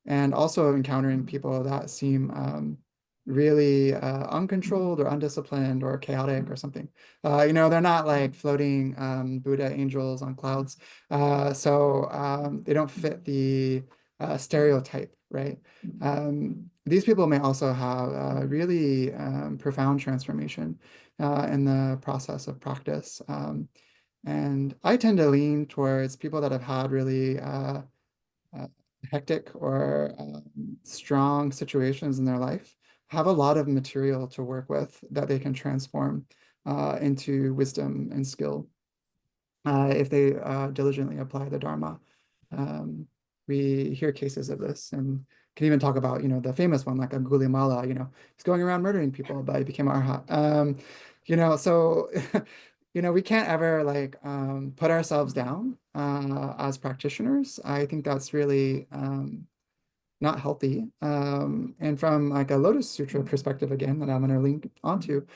Speaker 2: And also encountering people that seem really uncontrolled or undisciplined or chaotic or something. They're not like floating Buddha angels on clouds. So they don't fit the stereotype, right? These people may also have really profound transformation in the process of practice. And I tend to lean towards people that have had really hectic or strong situations in their life, have a lot of material to work with that they can transform into wisdom and skill if they diligently apply the Dharma. We hear cases of this and can even talk about, the famous one, like Angulimala, he's going around murdering people, but he became Arhat. So, we can't ever like put ourselves down as practitioners. I think that's really not healthy. And from like a Lotus Sutra perspective, again, that I'm going to link onto,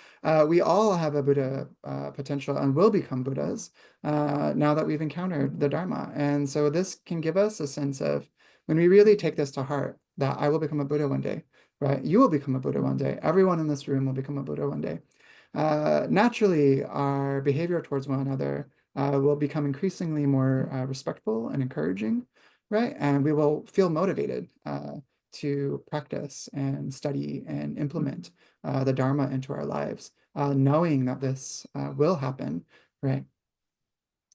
Speaker 2: we all have a Buddha potential and will become Buddhas now that we've encountered the Dharma. And so this can give us a sense of, when we really take this to heart, that I will become a Buddha one day, right? You will become a Buddha one day. Everyone in this room will become a Buddha one day. Naturally, our behavior towards one another will become increasingly more respectful and encouraging, right? And we will feel motivated to practice and study and implement the Dharma into our lives, knowing that this will happen, right?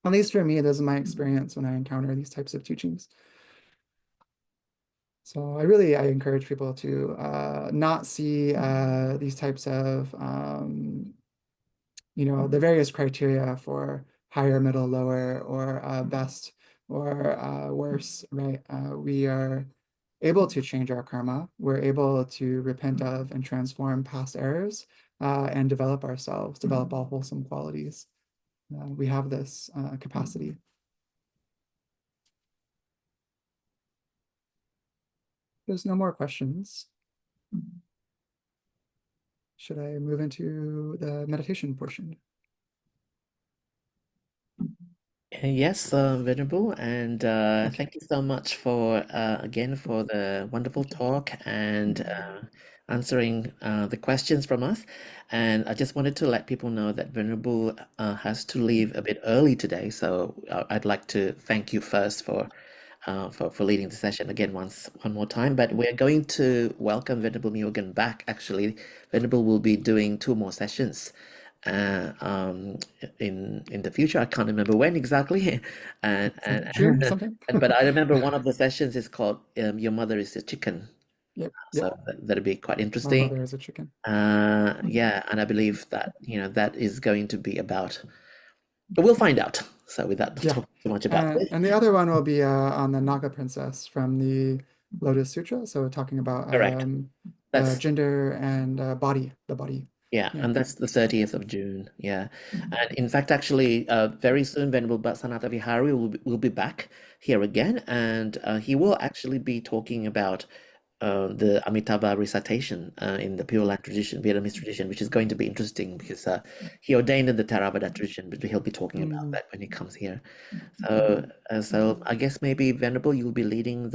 Speaker 2: At least for me, this is my experience when I encounter these types of teachings. So I encourage people to not see these types of, the various criteria for higher, middle, lower, or best or worse, right? We are able to change our karma. We're able to repent of and transform past errors and develop ourselves, develop all wholesome qualities. We have this capacity. There's no more questions. Should I move into the meditation portion?
Speaker 1: Yes, Venerable, and thank you so much for again for the wonderful talk and answering the questions from us. And I just wanted to let people know that Venerable has to leave a bit early today, so I'd like to thank you first for leading the session again one more time. But we're going to welcome Venerable Myōgen back. Actually, Venerable will be doing 2 more sessions in the future. I can't remember when exactly. And
Speaker 2: June sometime.
Speaker 1: but I remember one of the sessions is called "Your Mother is a Chicken."
Speaker 2: Yep.
Speaker 1: So that'll be quite
Speaker 2: My
Speaker 1: interesting.
Speaker 2: mother is a chicken.
Speaker 1: Yeah, and I believe that that is going to be about. We'll find out. So without talking too much about it.
Speaker 2: And the other one will be on the Naga princess from the Lotus Sutra. So talking about
Speaker 1: Correct. That's
Speaker 2: gender and body, the body.
Speaker 1: yeah, and that's the 30th of June. Yeah, and in fact, actually, very soon, Venerable Sanata Vihari will be back here again, and he will actually be talking about the Amitabha recitation in the Pure Land tradition, Vietnamese tradition, which is going to be interesting because he ordained in the Theravada tradition, but he'll be talking about that when he comes here. So I guess maybe Venerable, you'll be leading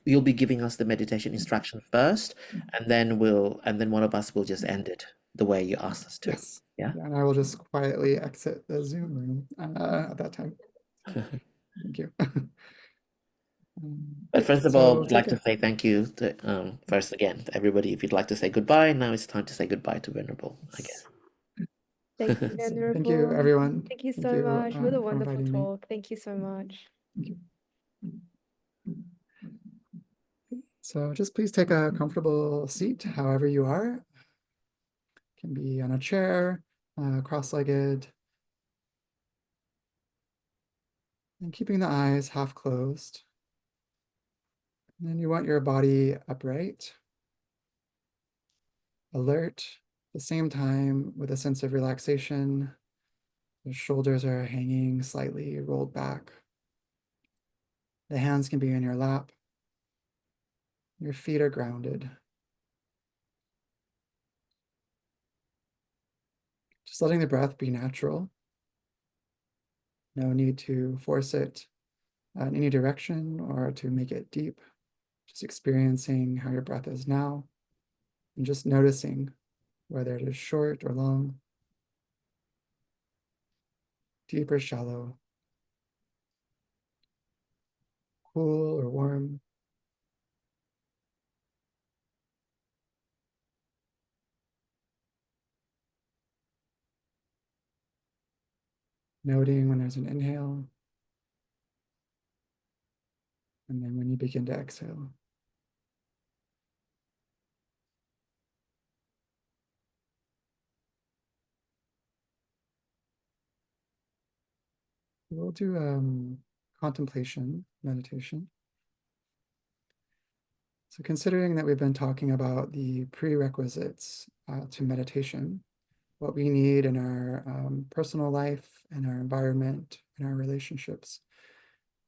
Speaker 1: you'll be giving us the meditation instruction first, and then one of us will just end it the way you asked us to.
Speaker 2: Yes.
Speaker 1: Yeah.
Speaker 2: And I will just quietly exit the Zoom room at that time. Thank you.
Speaker 1: But first of all, I'd like to say thank you to, first again to everybody. If you'd like to say goodbye, now it's time to say goodbye to Venerable, I guess.
Speaker 3: Thank you, Venerable.
Speaker 2: Thank you, everyone.
Speaker 3: Thank you so much. What a wonderful
Speaker 2: inviting me.
Speaker 3: talk. Thank you so much.
Speaker 2: Thank you. So just please take a comfortable seat, however you are. Can be on a chair, cross-legged, and keeping the eyes half closed. And then you want your body upright, alert, at the same time with a sense of relaxation. The shoulders are hanging slightly rolled back. The hands can be in your lap. Your feet are grounded. Just letting the breath be natural. No need to force it in any direction or to make it deep. Just experiencing how your breath is now and just noticing whether it is short or long, deep or shallow, cool or warm. Noting when there's an inhale, and then when you begin to exhale. We'll do contemplation meditation. So considering that we've been talking about the prerequisites to meditation, what we need in our personal life, in our environment, in our relationships,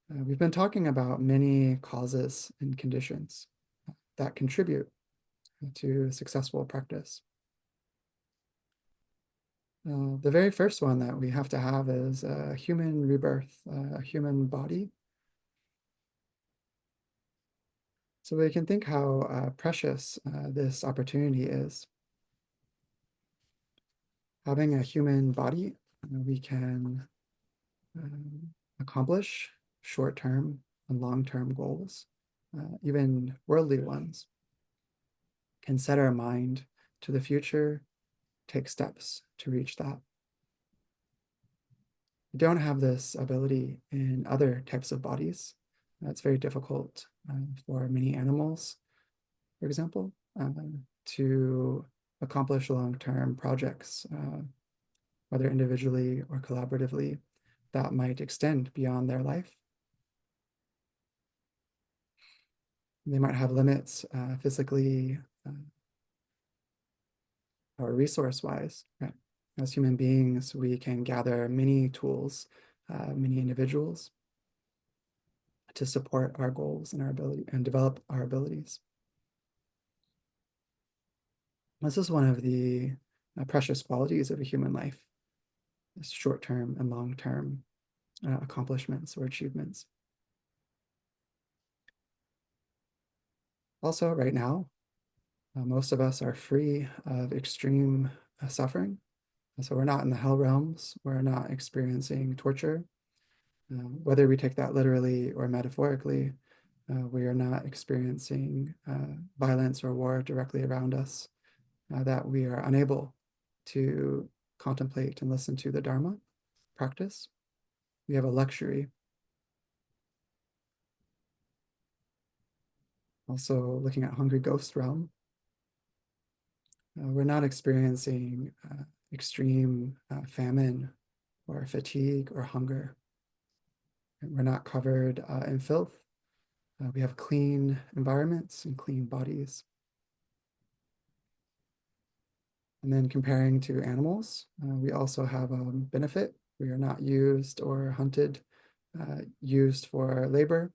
Speaker 2: we've been talking about many causes and conditions that contribute to successful practice. The very first one that we have to have is a human rebirth, a human body. So we can think how precious this opportunity is. Having a human body, we can accomplish short-term and long-term goals, even worldly ones. Can set our mind to the future, take steps to reach that. We don't have this ability in other types of bodies. It's very difficult for many animals, for example, to accomplish long-term projects, whether individually or collaboratively, that might extend beyond their life. They might have limits physically or resource-wise. Right? As human beings, we can gather many tools, many individuals to support our goals and our ability and develop our abilities. This is one of the precious qualities of a human life, short-term and long-term accomplishments or achievements. Also, right now, most of us are free of extreme suffering. So we're not in the hell realms, we're not experiencing torture. Whether we take that literally or metaphorically, we are not experiencing violence or war directly around us that we are unable to contemplate and listen to the Dharma practice. We have a luxury. Also looking at Hungry Ghost Realm. We're not experiencing extreme famine or fatigue or hunger. We're not covered in filth. We have clean environments and clean bodies. And then comparing to animals, we also have a benefit. We are not used or hunted, used for labor,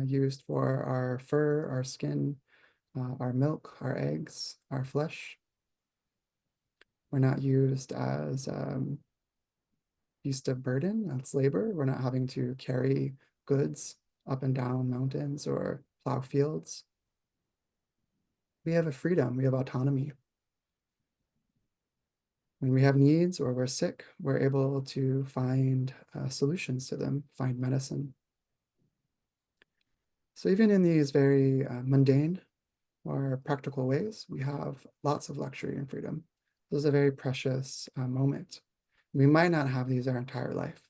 Speaker 2: used for our fur, our skin, our milk, our eggs, our flesh. We're not used as beast of burden, that's labor. We're not having to carry goods up and down mountains or plow fields. We have a freedom, we have autonomy. When we have needs or we're sick, we're able to find solutions to them, find medicine. So even in these very mundane or practical ways, we have lots of luxury and freedom. This is a very precious moment. We might not have these our entire life.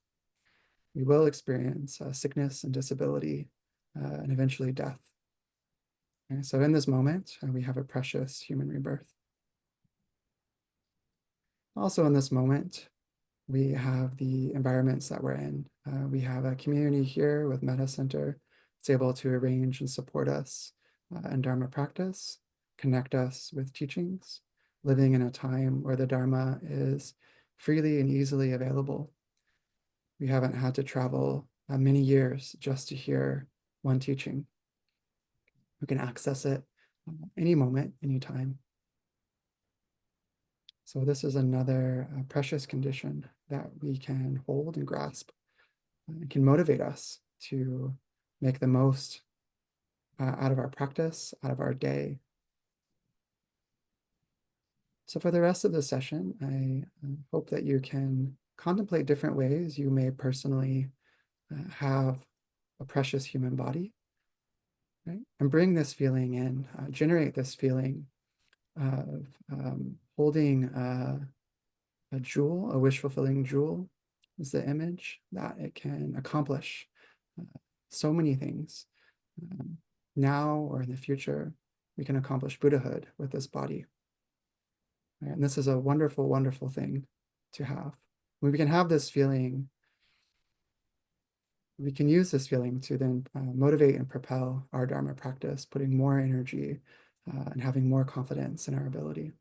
Speaker 2: We will experience sickness and disability and eventually death. Okay, so in this moment, we have a precious human rebirth. Also in this moment, we have the environments that we're in. We have a community here with Metta Center. It's able to arrange and support us in Dharma practice, connect us with teachings, living in a time where the Dharma is freely and easily available. We haven't had to travel many years just to hear one teaching. We can access it any moment, anytime. So this is another precious condition that we can hold and grasp. It can motivate us to make the most out of our practice, out of our day. So for the rest of the session, I hope that you can contemplate different ways you may personally have a precious human body, right? And bring this feeling in, generate this feeling of holding a jewel, a wish-fulfilling jewel is the image that it can accomplish so many things. Now or in the future, we can accomplish Buddhahood with this body. Right? And this is a wonderful, wonderful thing to have. When we can have this feeling, we can use this feeling to then motivate and propel our Dharma practice, putting more energy and having more confidence in our ability.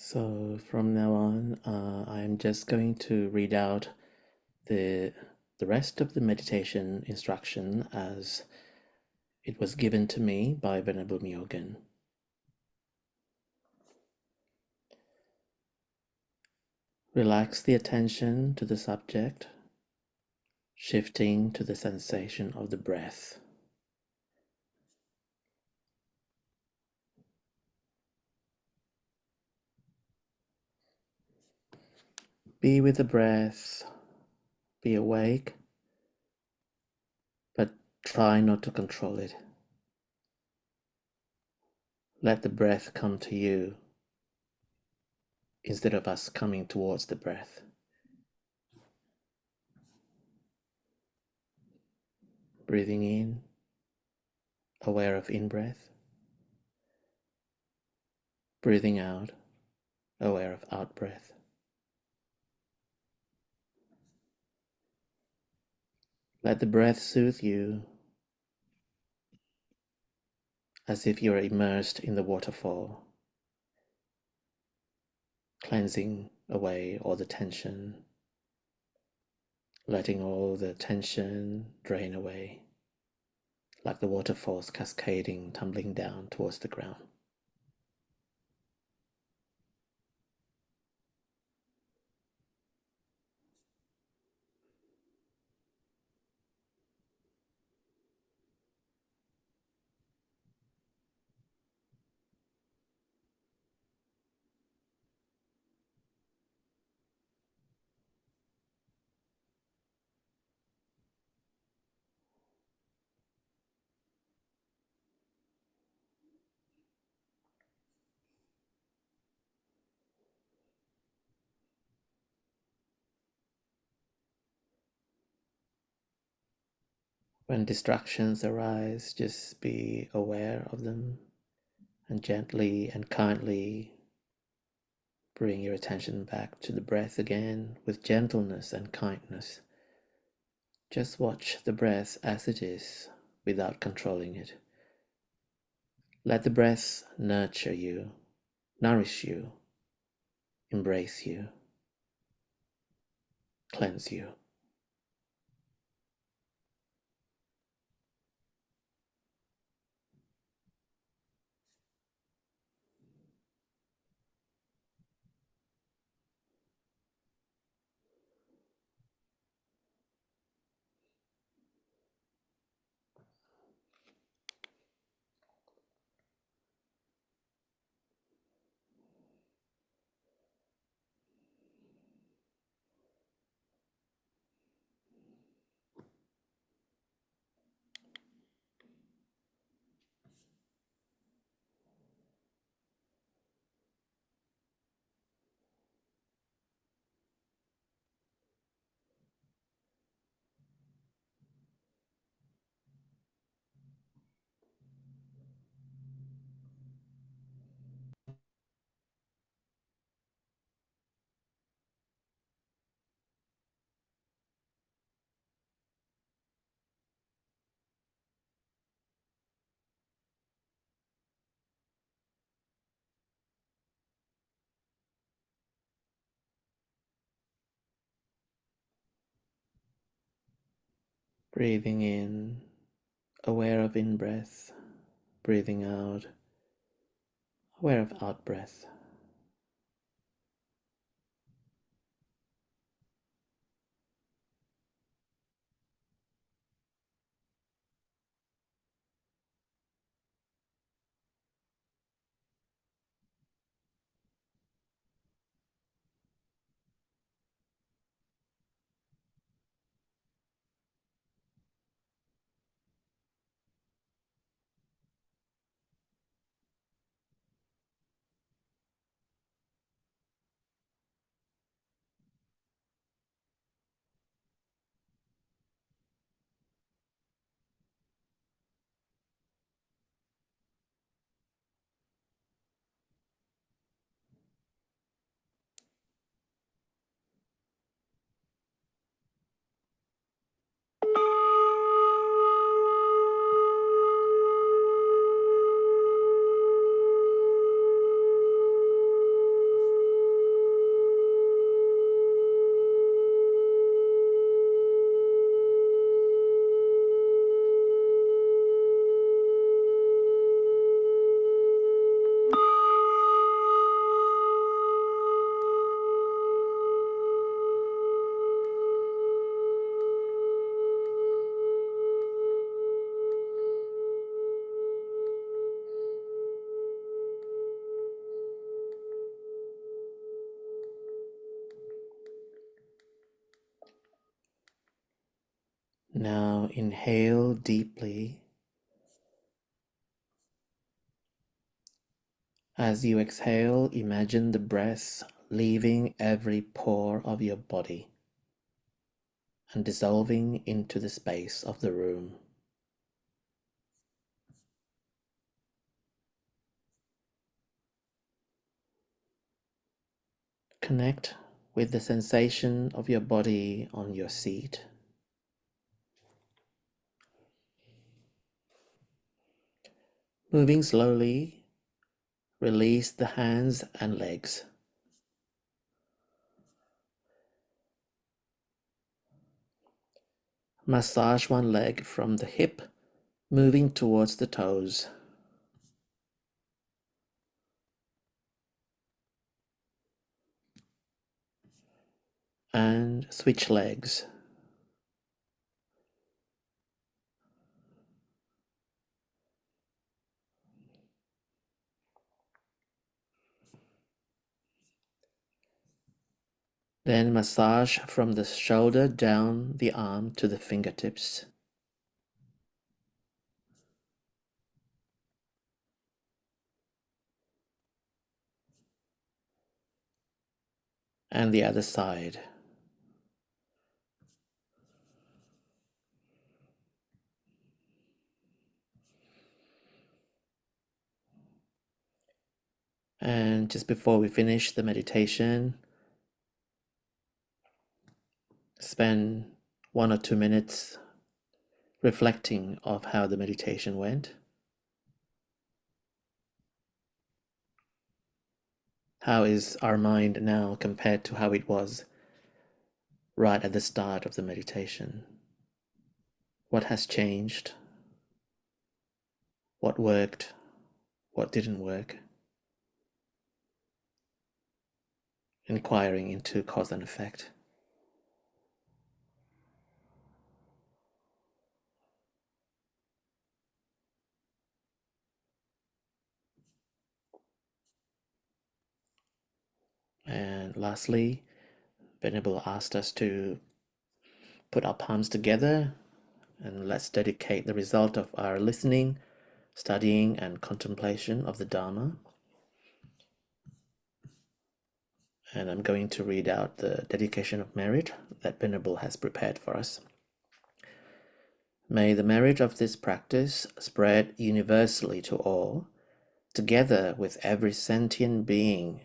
Speaker 1: So from now on, I'm just going to read out the rest of the meditation instruction as it was given to me by Venerable Myōgen. Relax the attention to the subject, shifting to the sensation of the breath. Be with the breath, be awake, but try not to control it. Let the breath come to you instead of us coming towards the breath. Breathing in, aware of in-breath. Breathing out, aware of out-breath. Let the breath soothe you as if you are immersed in the waterfall, cleansing away all the tension, letting all the tension drain away, like the waterfalls cascading, tumbling down towards the ground. When distractions arise, just be aware of them and gently and kindly bring your attention back to the breath again with gentleness and kindness. Just watch the breath as it is without controlling it. Let the breath nurture you, nourish you, embrace you, cleanse you. Breathing in, aware of in-breath. Breathing out, aware of out-breath. Now inhale deeply. As you exhale, imagine the breath leaving every pore of your body and dissolving into the space of the room. Connect with the sensation of your body on your seat. Moving slowly, release the hands and legs. Massage one leg from the hip, moving towards the toes. And switch legs. Then massage from the shoulder down the arm to the fingertips. And the other side. And just before we finish the meditation, spend 1 or 2 minutes reflecting of how the meditation went. How is our mind now compared to how it was right at the start of the meditation? What has changed? What worked? What didn't work? Inquiring into cause and effect. And lastly, Venerable asked us to put our palms together and let's dedicate the result of our listening, studying, and contemplation of the Dharma. And I'm going to read out the dedication of merit that Venerable has prepared for us. May the merit of this practice spread universally to all, together with every sentient being.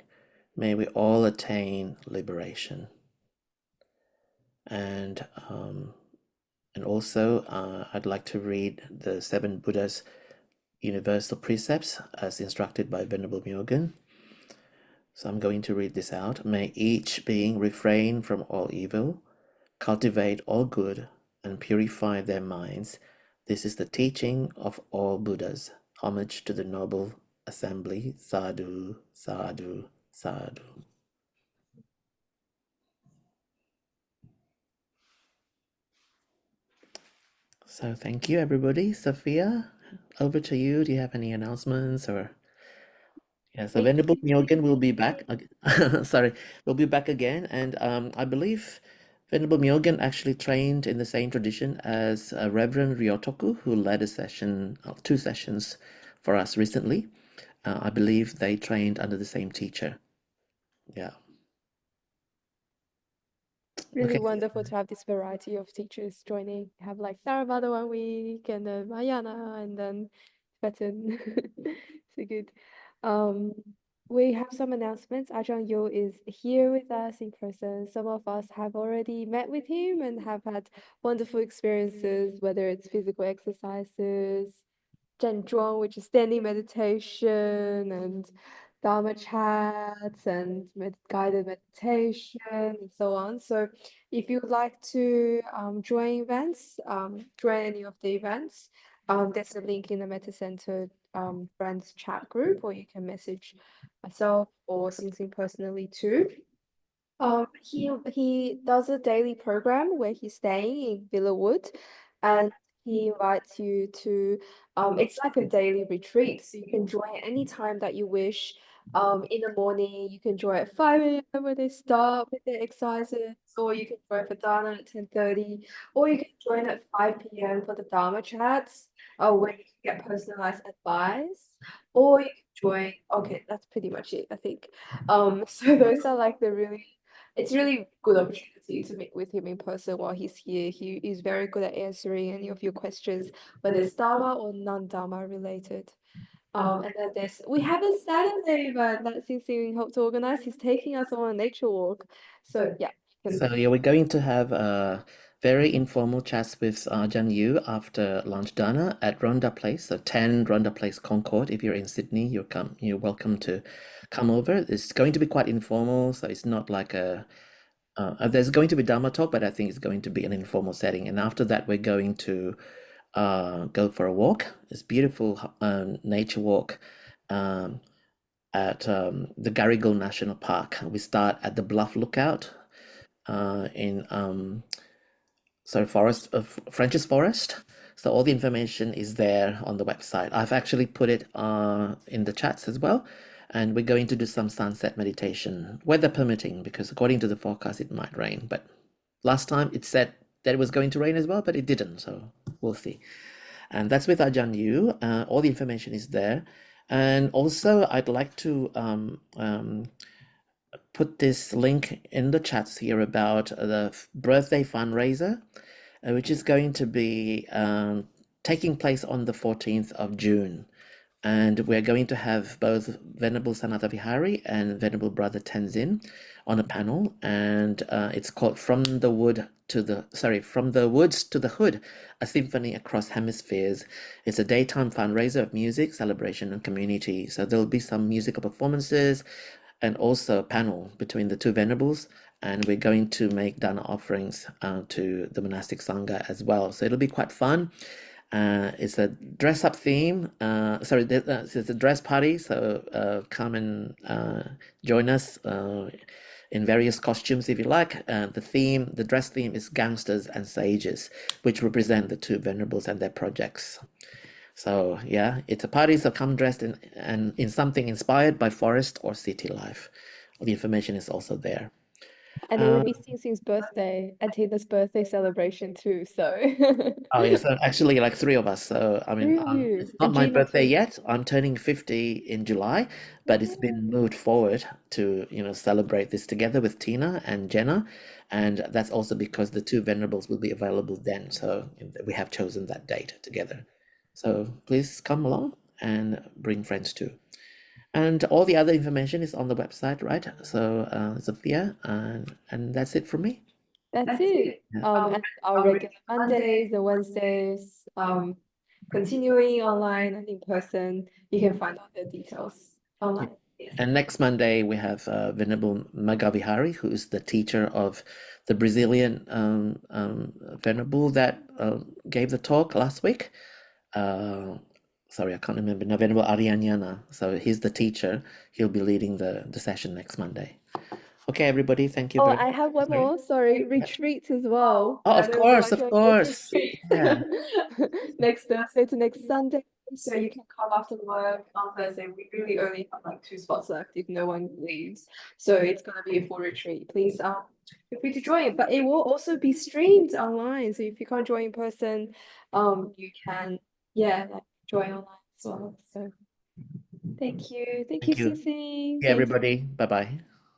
Speaker 1: May we all attain liberation. And also, I'd like to read the 7 Buddha's universal precepts as instructed by Venerable Myōgen. So I'm going to read this out. May each being refrain from all evil, cultivate all good, and purify their minds. This is the teaching of all Buddhas. Homage to the noble assembly. Sadhu, sadhu, sadhu. So thank you, everybody. Sophia, over to you. Do you have any announcements or? Yeah, so Venerable Myōgen will be back. Sorry, will be back again, and I believe Venerable Myōgen actually trained in the same tradition as Reverend Ryotoku, who led a session, 2 sessions for us recently. I believe they trained under the same teacher. Yeah.
Speaker 3: Really
Speaker 1: Okay.
Speaker 3: wonderful to have this variety of teachers joining. Have like Theravada 1 week and then Mahayana and then Tibetan. So good. We have some announcements. Ajahn Yo is here with us in person. Some of us have already met with him and have had wonderful experiences, whether it's physical exercises, Zhenzhuang, which is standing meditation, and Dharma chats and guided meditation and so on. So if you would like to join events, join any of the events, there's a link in the Meta Center friends chat group, or you can message myself or Sing Sing personally too. He does a daily program where he's staying in Villawood, and he invites you to it's like a daily retreat, so you can join any time that you wish. In the morning, you can join at 5 a.m. when they start with their exercises, or you can join for Dharma at 10:30, or you can join at 5 p.m. for the Dharma chats, where you can get personalized advice, or you can join. Okay, that's pretty much it, I think. So those are like it's really good opportunity to meet with him in person while he's here. He is very good at answering any of your questions, whether it's Dharma or non-Dharma related. And then we have a Saturday event that Sing helped to organize. He's taking us on a nature walk. So yeah.
Speaker 1: So yeah, we're going to have very informal chats with Ajahn Yu after lunch dinner at Rhonda Place, so 10 Rhonda Place Concord. If you're in Sydney, you're welcome to come over. It's going to be quite informal, so it's not like there's going to be Dharma talk, but I think it's going to be an informal setting. And after that, we're going to go for a walk. It's beautiful nature walk at the Garigal National Park. We start at the Bluff Lookout in French's Forest. So all the information is there on the website. I've actually put it in the chats as well. And we're going to do some sunset meditation, weather permitting, because according to the forecast, it might rain. But last time it said that it was going to rain as well, but it didn't. So we'll see. And that's with Ajahn Yu. All the information is there. And also, I'd like to put this link in the chats here about the birthday fundraiser, which is going to be taking place on the 14th of June. And we're going to have both Venerable Sanata Vihari and Venerable Brother Tenzin on a panel, and it's called From the Woods to the Hood, a symphony across hemispheres. It's a daytime fundraiser of music, celebration, and community. So there'll be some musical performances and also a panel between the two venerables, and we're going to make dana offerings to the monastic sangha as well. So it'll be quite fun. It's a dress-up theme. It's a dress party. So come and join us in various costumes if you like. The dress theme is gangsters and sages, which represent the two venerables and their projects. So yeah, it's a party. So come dressed in something inspired by forest or city life. All the information is also there.
Speaker 3: And it will be Sing's birthday and Tina's birthday celebration too. So
Speaker 1: Oh yeah, so actually like three of us. So I mean,
Speaker 3: three of you.
Speaker 1: it's not
Speaker 3: And
Speaker 1: my
Speaker 3: Gina
Speaker 1: birthday
Speaker 3: too.
Speaker 1: yet. I'm turning 50 in July, but it's been moved forward to, celebrate this together with Tina and Jenna. And that's also because the two venerables will be available then. So we have chosen that date together. So please come along and bring friends too. And all the other information is on the website, right? So Sophia, and that's it from me.
Speaker 3: That's it.
Speaker 1: Yeah.
Speaker 3: And our regular Mondays and Wednesdays, continuing online and in person. You can find all the details online. Yes.
Speaker 1: And next Monday we have Venerable Magavihari, who is the teacher of the Brazilian Venerable that gave the talk last week. Sorry, I can't remember. No, Venerable Arianyana. So he's the teacher. He'll be leading the session next Monday. Okay, everybody, thank you
Speaker 3: Oh,
Speaker 1: very
Speaker 3: I
Speaker 1: much.
Speaker 3: have one more. Sorry, retreats as well.
Speaker 1: Oh,
Speaker 3: I
Speaker 1: of
Speaker 3: know we
Speaker 1: course,
Speaker 3: are
Speaker 1: of
Speaker 3: going to
Speaker 1: course.
Speaker 3: retreat.
Speaker 1: Yeah.
Speaker 3: Next Thursday to next Sunday. So you can come after work on Thursday. We really only have like 2 spots left if no one leaves. So it's gonna be a full retreat. Please feel free to join. But it will also be streamed online. So if you can't join in person, you can join online as well. So thank you. Thank you,
Speaker 1: Thank you.
Speaker 3: Sing.
Speaker 1: Yeah, everybody. Bye-bye.